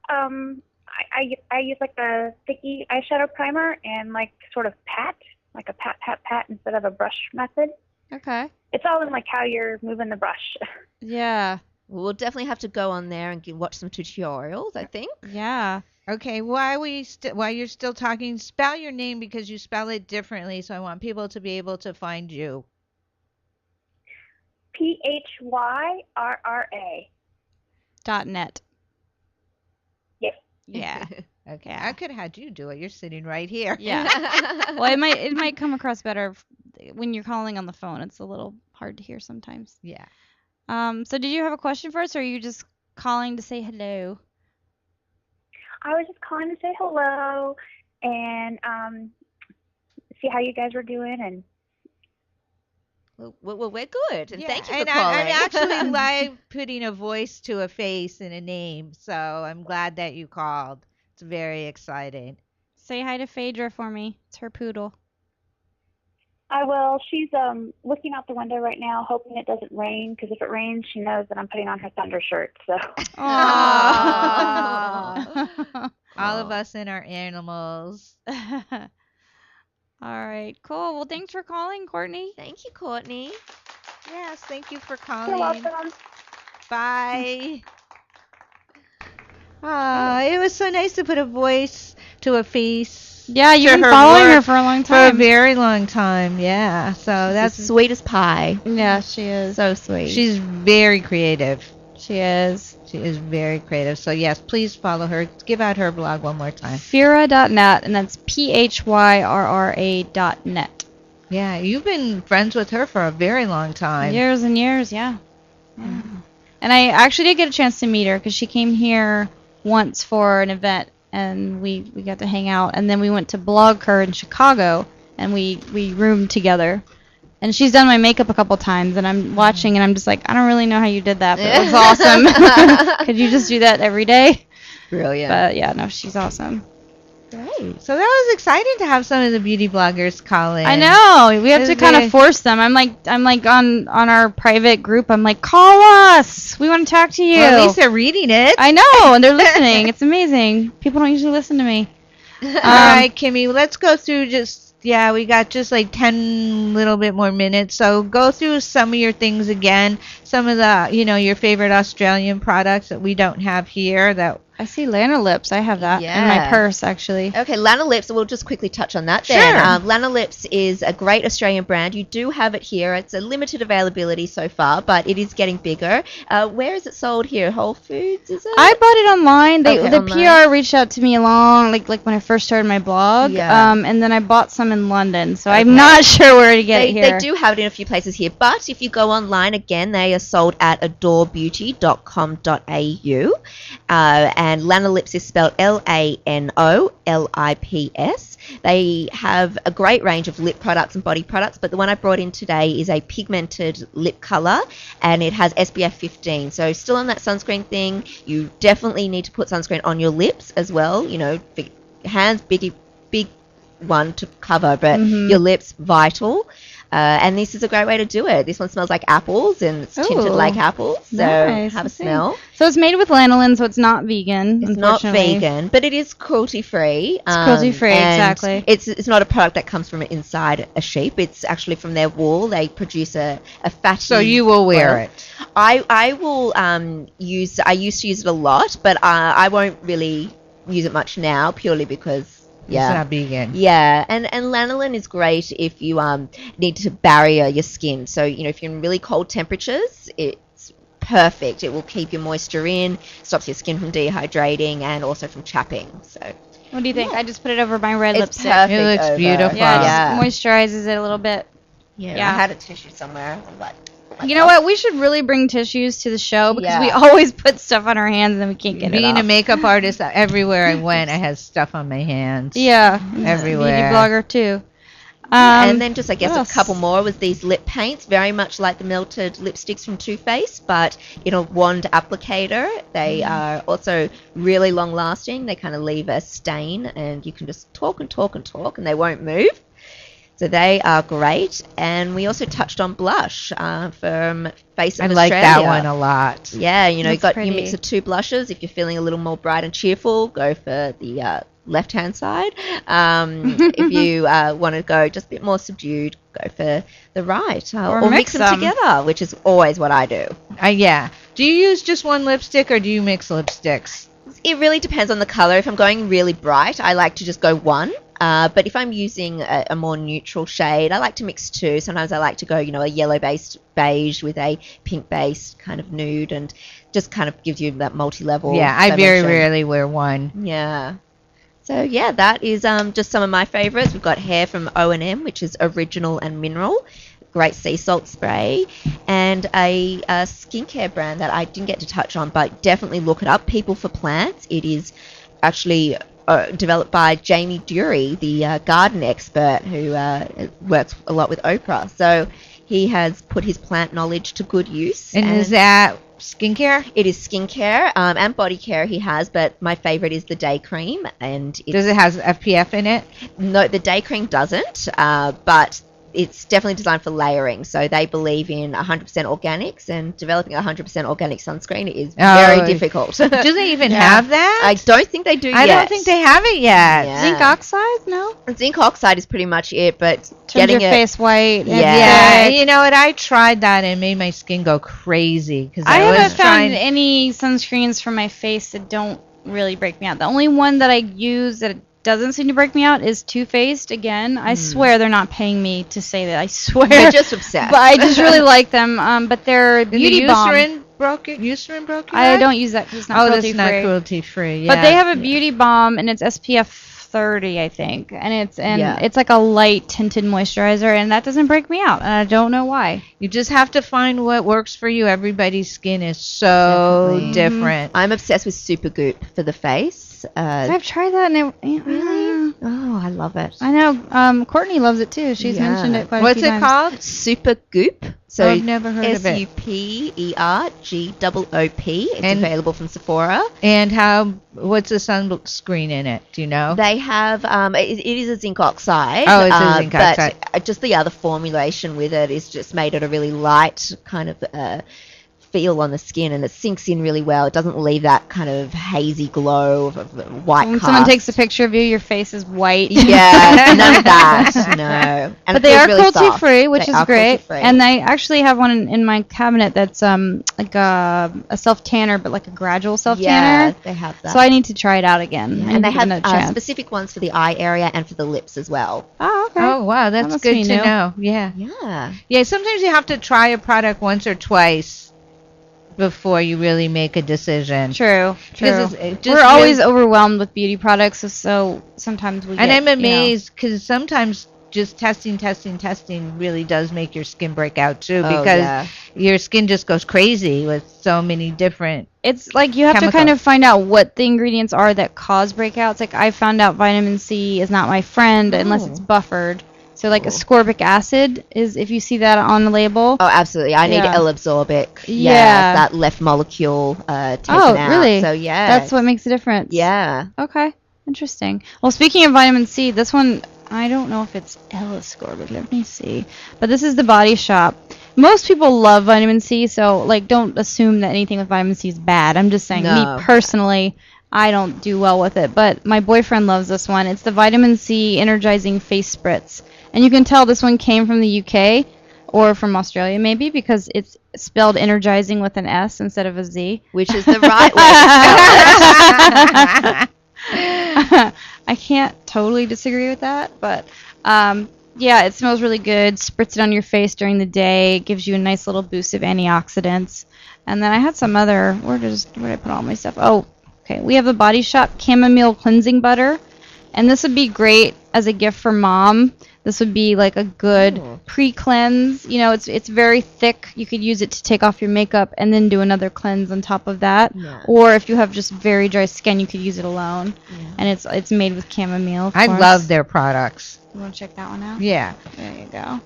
I use like the sticky eyeshadow primer and like sort of pat, like a pat instead of a brush method. Okay. It's all in like how you're moving the brush. Yeah. Well, we'll definitely have to go on there and watch some tutorials, I think. Yeah. Okay, while you're still talking, spell your name because you spell it differently, so I want people to be able to find you. PHYRRA. .net. Yes. Yeah. Okay, I could have had you do it. You're sitting right here. Yeah. Well, it might come across better when you're calling on the phone. It's a little hard to hear sometimes. Yeah. So did you have a question for us, or are you just calling to say hello? I was just calling to say hello and see how you guys were doing. And Well, we're good, and thank you for and calling. I'm actually live putting a voice to a face and a name, so I'm glad that you called. It's very exciting. Say hi to Phaedra for me. It's her poodle. I will. She's looking out the window right now, hoping it doesn't rain, because if it rains, she knows that I'm putting on her thunder shirt. So. Aww. All of us and our animals. All right, cool. Well, thanks for calling, Courtney. Thank you, Courtney. Yes, thank you for You're calling. welcome. Bye. It was so nice to put a voice to a face. Yeah, you've to been her following work her for a long For a time. very long time, yeah. So that's sweet as pie. Yeah, she is. So sweet. She's very creative. She is. She is very creative. So yes, please follow her. Give out her blog one more time. Phyrrha.net, and that's PHYRRA.net. Yeah, you've been friends with her for a very long time. Years and years, yeah. And I actually did get a chance to meet her because she came here once for an event, and we got to hang out. And then we went to blog her in Chicago, and we roomed together. And she's done my makeup a couple times, and I'm watching, and I'm just like, I don't really know how you did that, but it was awesome. Could you just do that every day? Brilliant. But yeah, no, she's awesome. Great. So that was exciting to have some of the beauty bloggers call in. I know. We have to It's kind very- of force them. I'm like on our private group. I'm like, call us. We want to talk to you. Well, at least they're reading it. I know, and they're listening. It's amazing. People don't usually listen to me. All right, Kimmy, let's go through we got just like 10 little bit more minutes. So go through some of your things again. Some of the, your favorite Australian products that we don't have here that I see Lana Lips. I have that in my purse, actually. Okay, Lana Lips, we'll just quickly touch on that Sure. then. Lana Lips is a great Australian brand. You do have it here. It's a limited availability so far, but it is getting bigger. Where is it sold here? Whole Foods, is it? I bought it online. The online. PR reached out to me along, like when I first started my blog. Yeah. And then I bought some in London, so I'm not sure where to get it here. They do have it in a few places here, but if you go online, again, they are sold at adorebeauty.com.au. And Lana Lips is spelled Lanolips. They have a great range of lip products and body products, but the one I brought in today is a pigmented lip color, and it has SPF 15. So still on that sunscreen thing, you definitely need to put sunscreen on your lips as well. You know, hands, big one to cover, but your lips, vital. And this is a great way to do it. This one smells like apples, and it's tinted like apples. So have a smell. So it's made with lanolin, so it's not vegan. It's not vegan, but it is cruelty-free. It's cruelty-free, exactly. It's not a product that comes from inside a sheep. It's actually from their wool. They produce a fatty. So you will wear it. I will use. I used to use it a lot, but I won't really use it much now, purely because. Yeah. It's not vegan. Yeah, and lanolin is great if you need to barrier your skin. So, you know, if you're in really cold temperatures, it's perfect. It will keep your moisture in, stops your skin from dehydrating, and also from chapping. So, what do you think? I just put it over my red it's lipstick. perfect. It looks beautiful. Yeah, it just moisturizes it a little bit. Yeah, I had a tissue somewhere. You know what? We should really bring tissues to the show because we always put stuff on our hands and then we can't get it off. Being a makeup artist, everywhere I went, I had stuff on my hands. Yeah. Everywhere. Beauty blogger, too. And then just, I guess, a couple more was these lip paints, very much like the melted lipsticks from Too Faced, but in a wand applicator. They are also really long-lasting. They kind of leave a stain, and you can just talk and talk and talk, and they won't move. So they are great. And we also touched on blush from Face of Australia. I like that one a lot. Yeah, you know, That's you mix of two blushes. If you're feeling a little more bright and cheerful, go for the left-hand side. If you want to go just a bit more subdued, go for the right. Or mix them together, which is always what I do. Yeah. Do you use just one lipstick or do you mix lipsticks? It really depends on the color. If I'm going really bright, I like to just go one. But if I'm using a more neutral shade, I like to mix two. Sometimes I like to go, you know, a yellow-based beige with a pink-based kind of nude, and just kind of gives you that multi-level. Yeah, I very rarely wear one. Yeah. So, yeah, that is just some of my favorites. We've got hair from O&M, which is original and mineral. Great sea salt spray, and a skincare brand that I didn't get to touch on, but definitely look it up, People for Plants. It is actually developed by Jamie Dury, the garden expert who works a lot with Oprah. So he has put his plant knowledge to good use. And is that skincare? It is skincare and body care he has, but my favorite is the day cream. And does it have SPF in it? No, the day cream doesn't, but it's definitely designed for layering. So they believe in 100% organics, and developing a 100% organic sunscreen is very difficult. Do they even have that? I don't think they do yet. I don't think they have it yet. Yeah. Zinc oxide? No? Zinc oxide is pretty much it, but Turns getting your face white. Yeah. You know what? I tried that and it made my skin go crazy. Because I haven't found any sunscreens for my face that don't really break me out. The only one that I use that doesn't seem to break me out is Too Faced. Again, I swear they're not paying me to say that. I swear. They're just obsessed. But I just really like them. But they're beauty bomb. Eucerin broke you? I don't use that because it's not cruelty free. That's not cruelty free. Yeah. But they have a beauty bomb, and it's SPF 30, I think, and it's like a light tinted moisturizer, and that doesn't break me out, and I don't know why. You just have to find what works for you. Everybody's skin is so different. I'm obsessed with Super Goop for the face. I've tried that, and really? Oh, I love it. I know. Courtney loves it too. She's mentioned it quite a few times. What's it called? Super Goop. So I've never heard of it. SUPERGOOP. It's available from Sephora. And what's the sunscreen in it? Do you know? They have, it is a zinc oxide. Oh, it's a zinc oxide. But just the other formulation with it is just made it a really light kind of feel on the skin, and it sinks in really well. It doesn't leave that kind of hazy glow of white When cast. someone takes a picture of you, your face is white. Yeah, none of that. No. And but they are really cruelty-free, which they is are great. cruelty-free. And I actually have one in my cabinet that's like a self-tanner, but like a gradual self-tanner. Yeah, they have that. So I need to try it out again. Yeah, and they have specific ones for the eye area and for the lips as well. Oh, okay. Oh, wow. That's must good be to new. know. Yeah. Yeah. Yeah, sometimes you have to try a product once or twice before you really make a decision. True. Because We're always overwhelmed with beauty products, so sometimes we And get, I'm amazed because sometimes just testing really does make your skin break out too, because your skin just goes crazy with so many different. It's like you have to kind of find out what the ingredients are that cause breakouts. Like I found out vitamin C is not my friend unless it's buffered. So like ascorbic acid is, if you see that on the label. Oh, absolutely. I need L-absorbic. Yeah. That left molecule taken out. Really? So, yeah. That's what makes a difference. Yeah. Okay. Interesting. Well, speaking of vitamin C, this one, I don't know if it's L-ascorbic. Let me see. But this is the Body Shop. Most people love vitamin C, so like don't assume that anything with vitamin C is bad. I'm just saying, me personally, I don't do well with it. But my boyfriend loves this one. It's the Vitamin C Energizing Face Spritz. And you can tell this one came from the UK or from Australia maybe, because it's spelled energizing with an S instead of a Z. Which is the right way to spell it. I can't totally disagree with that, but yeah, it smells really good. Spritz it on your face during the day. It gives you a nice little boost of antioxidants. And then I had some other, where did I put all my stuff? Oh, okay. We have a Body Shop chamomile cleansing butter. And this would be great as a gift for mom. This would be like a good pre-cleanse. You know, it's very thick. You could use it to take off your makeup and then do another cleanse on top of that. Yeah. Or if you have just very dry skin, you could use it alone. Yeah. And it's made with chamomile. I love their products. You want to check that one out? Yeah. There you go.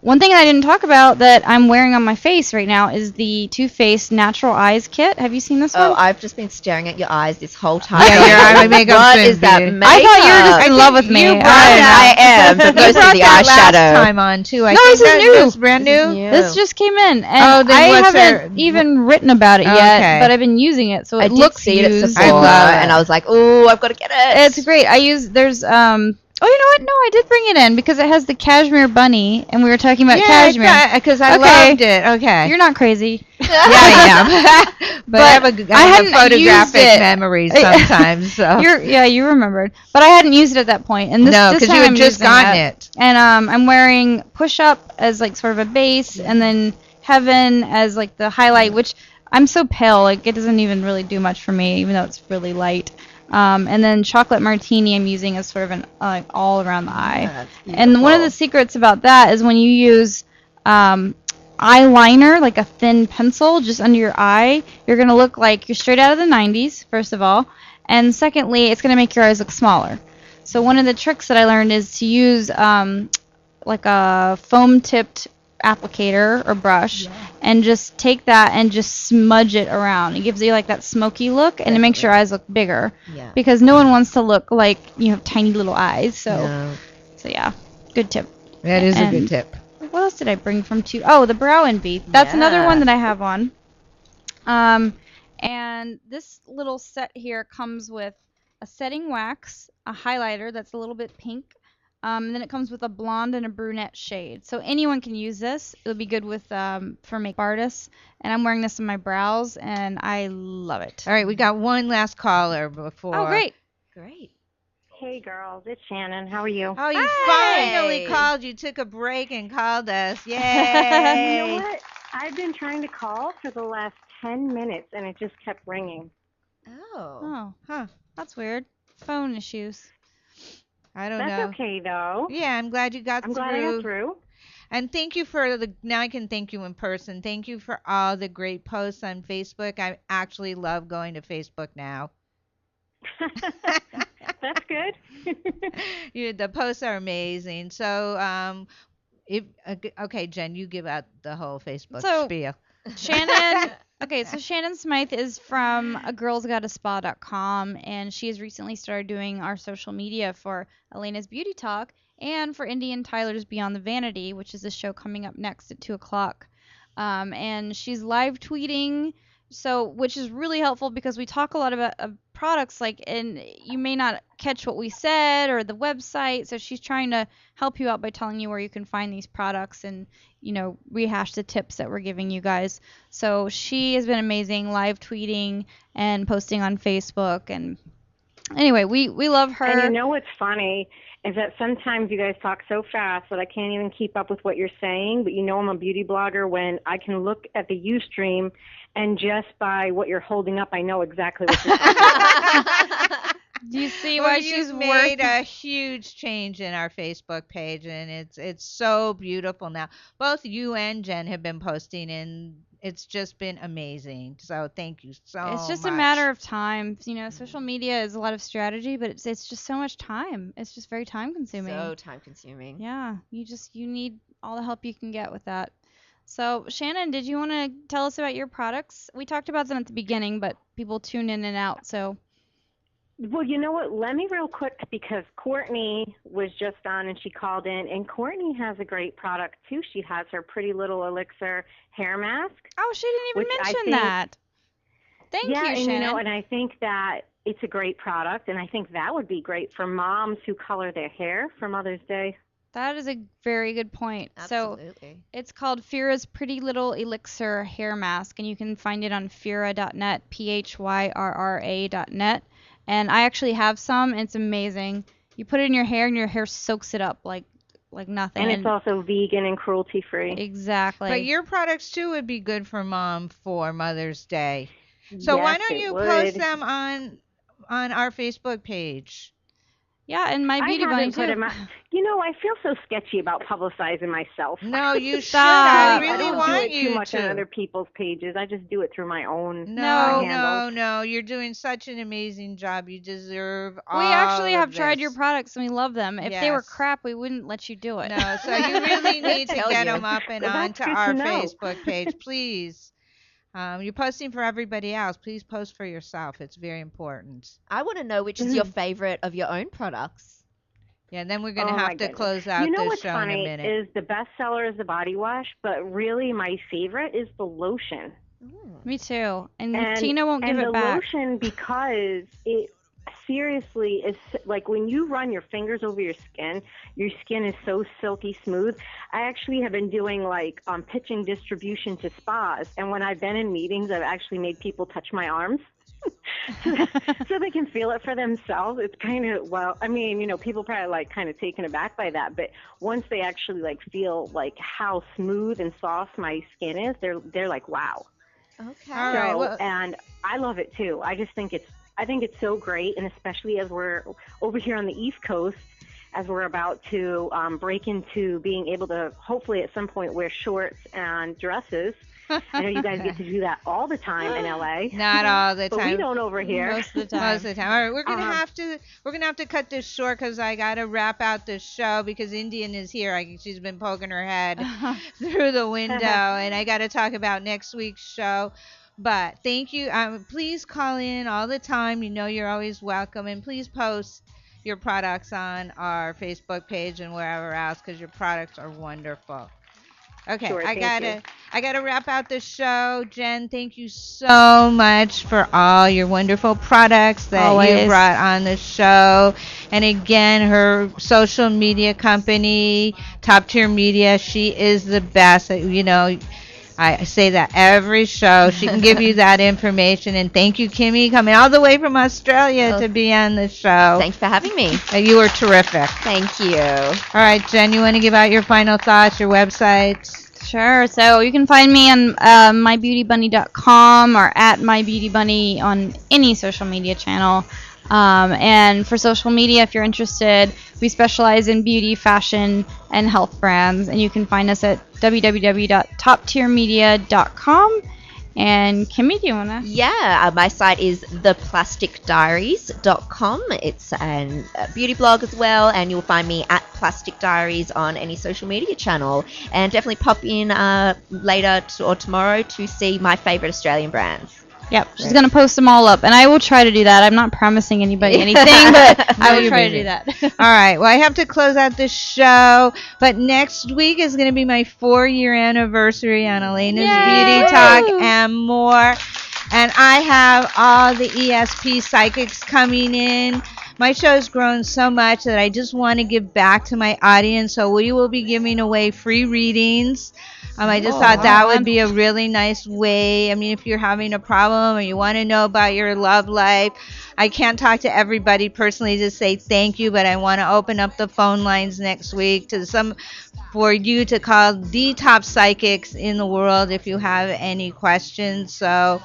One thing I didn't talk about that I'm wearing on my face right now is the Too Faced Natural Eyes Kit. Have you seen this one? Oh, I've just been staring at your eyes this whole time. Yeah, your eye makeup. What is that makeup? I thought you were just in love with me. I am, but most of the eyeshadow. Last time on too. No, this is new. This is brand new. This just came in, and I haven't even written about it yet, but I've been using it, so it looks used. I love it, and I was like, oh, I've got to get it. It's great. There's Oh, you know what? No, I did bring it in because it has the cashmere bunny, and we were talking about cashmere. Because I loved it. Okay. You're not crazy. Yeah, I am. but I have a photographic memory sometimes. So. You remembered. But I hadn't used it at that point. And no, because you had just gotten it. And I'm wearing Push Up as like sort of a base, and then Heaven as like the highlight, which I'm so pale, like it doesn't even really do much for me, even though it's really light. And then Chocolate Martini I'm using as sort of an all around the eye. And one of the secrets about that is when you use eyeliner, like a thin pencil just under your eye, you're going to look like you're straight out of the 90s, first of all. And secondly, it's going to make your eyes look smaller. So one of the tricks that I learned is to use like a foam-tipped applicator or brush and just take that and just smudge it around. It gives you like that smoky look, and it makes your eyes look bigger because no one wants to look like you have tiny little eyes. So yeah, good tip. That is a good tip. What else did I bring from the Brow Envy. That's another one that I have on. And this little set here comes with a setting wax, a highlighter that's a little bit pink, and then it comes with a blonde and a brunette shade. So anyone can use this. It would be good with for makeup artists. And I'm wearing this on my brows, and I love it. All right, we got one last caller before. Oh, great. Hey, girls. It's Shannon. How are you? Oh, you finally called. You took a break and called us. Yay. You know what? I've been trying to call for the last 10 minutes, and it just kept ringing. Oh. Huh. That's weird. Phone issues. I don't know. That's okay, though. Yeah, I'm glad you got through. I'm glad I got through. And thank you for now I can thank you in person. Thank you for all the great posts on Facebook. I actually love going to Facebook now. That's good. The posts are amazing. So, okay, Jen, you give out the whole Facebook spiel. Shannon. Okay, so Shannon Smythe is from agirlsgotaspa.com, and she has recently started doing our social media for Alayna's Beauty Talk and for Indian Tyler's Beyond the Vanity, which is a show coming up next at 2 o'clock. and she's live tweeting, so which is really helpful because we talk a lot about products, like, and you may not catch what we said or the website, so she's trying to help you out by telling you where you can find these products and, you know, rehash the tips that we're giving you guys. So she has been amazing, live tweeting and posting on Facebook, and anyway, we love her. And you know what's funny is that sometimes you guys talk so fast that I can't even keep up with what you're saying, but you know I'm a beauty blogger when I can look at the Ustream, and just by what you're holding up, I know exactly what you're talking about. Do you see why she's made a huge change in our Facebook page, and it's so beautiful now. Both you and Jen have been posting, and it's just been amazing. So thank you so much. It's just a matter of time. You know, social media is a lot of strategy, but it's just so much time. It's just very time consuming. So time consuming. Yeah, you need all the help you can get with that. So Shannon, did you want to tell us about your products? We talked about them at the beginning, but people tune in and out, so. Well, you know what? Let me real quick, because Courtney was just on and she called in, and Courtney has a great product too. She has her Pretty Little Elixir hair mask. Oh, she didn't even mention that. Thank you, Shannon. And you know, and I think that it's a great product, and I think that would be great for moms who color their hair for Mother's Day. That is a very good point. Absolutely. So it's called Fira's Pretty Little Elixir Hair Mask, and you can find it on Fira.net, PHYRRA.net. And I actually have some. It's amazing. You put it in your hair, and your hair soaks it up like nothing. And it's also vegan and cruelty-free. Exactly. But your products, too, would be good for Mom for Mother's Day. So Yes, why don't it you would. post them on our Facebook page? Yeah, and my Beauty Bunny, too. You know, I feel so sketchy about publicizing myself. No, you should. Stop. I really don't want do it you too much to. on other people's pages. I just do it through my own No, handles. you're doing such an amazing job. You deserve all We actually of have tried this. your products, and we love them. If they were Yes. crap, we wouldn't let you do it. No, so you really need to Tell get you. them up and Well, onto that's good our to know. Facebook page, please. You're posting for everybody else. Please post for yourself. It's very important. I want to know which is your favorite of your own products. Yeah, and then we're going to Oh, my have to goodness. close out You know this what's show funny in a minute. is the best seller is the body wash, but really my favorite is the lotion. Me too. And And Tina won't give and it the back. lotion, because it seriously is like when you run your fingers over your skin is so silky smooth. I actually have been doing like pitching distribution to spas, and when I've been in meetings, I've actually made people touch my arms. So they can feel it for themselves. It's kind of, well, I mean, you know, people probably like kind of taken aback by that, but once they actually like feel like how smooth and soft my skin is, they're like, wow. Okay. All right, well- And I love it too. I think it's so great, and especially as we're over here on the East Coast, as we're about to break into being able to hopefully at some point wear shorts and dresses. I know you guys get to do that all the time in LA. Not all the time. But we don't over here. Most of the time. Most of the time. All right, we're gonna have to cut this short because I gotta wrap out this show because Indian is here. She's been poking her head through the window, and I gotta talk about next week's show. But thank you. Please call in all the time. You know you're always welcome, and please post your products on our Facebook page and wherever else because your products are wonderful. Okay, Sure, I thank gotta wrap out the show. Jen, thank you so much for all your wonderful products that you Always. brought on the show. And again, her social media company, Top Tier Media, she is the best. You know, I say that every show. She can give you that information. And thank you, Kimmy, coming all the way from Australia to be on the show. Thanks for having me. You were terrific. Thank you. All right, Jen, you want to give out your final thoughts, your websites? Sure. So you can find me on mybeautybunny.com or at mybeautybunny on any social media channel. And for social media, if you're interested, we specialize in beauty, fashion, and health brands. And you can find us at www.toptiermedia.com. And Kimmy, do you want to? Yeah, my site is theplasticdiaries.com. It's a beauty blog as well, and you'll find me at Plastic Diaries on any social media channel. And definitely pop in later or tomorrow to see my favorite Australian brands. Yep, she's going to post them all up, and I will try to do that. I'm not promising anybody anything, but I will try to do that. All right, well, I have to close out the show, but next week is going to be my 4-year anniversary on Alayna's Beauty Talk and more, and I have all the ESP psychics coming in. My show's grown so much that I just want to give back to my audience, so we will be giving away free readings. I just thought that would be a really nice way. I mean, if you're having a problem or you want to know about your love life, I can't talk to everybody personally to say thank you, but I want to open up the phone lines next week for you to call the top psychics in the world if you have any questions. So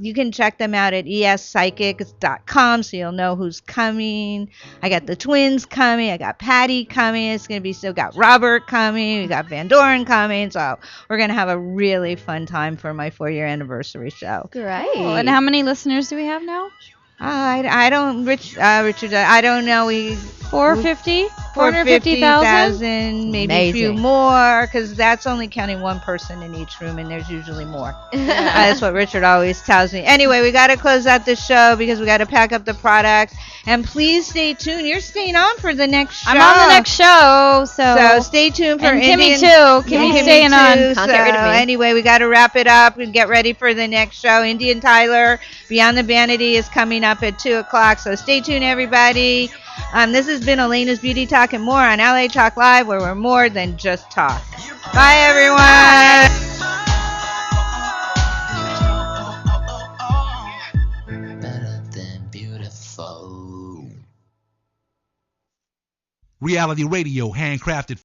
you can check them out at espsychics.com so you'll know who's coming. I got the twins coming. I got Patty coming. It's going to be still got Robert coming. We got Van Doren coming. So we're going to have a really fun time for my 4-year anniversary show. Great. Cool. And how many listeners do we have now? I don't, Richard, I don't know. 450,000, maybe a few more, because that's only counting one person in each room, and there's usually more. That's what Richard always tells me. Anyway, we got to close out the show because we got to pack up the products. And please stay tuned. You're staying on for the next show. I'm on the next show, so stay tuned for Kimmy too. Kimmy's staying on. Can't get rid of me. Anyway, we got to wrap it up and get ready for the next show. Indian Tyler, Beyond the Vanity is coming up at 2 o'clock. So stay tuned, everybody. This has been Alayna's Beauty Talk and more on LA Talk Live, where we're more than just talk. Bye, everyone. Better than beautiful. Reality radio, handcrafted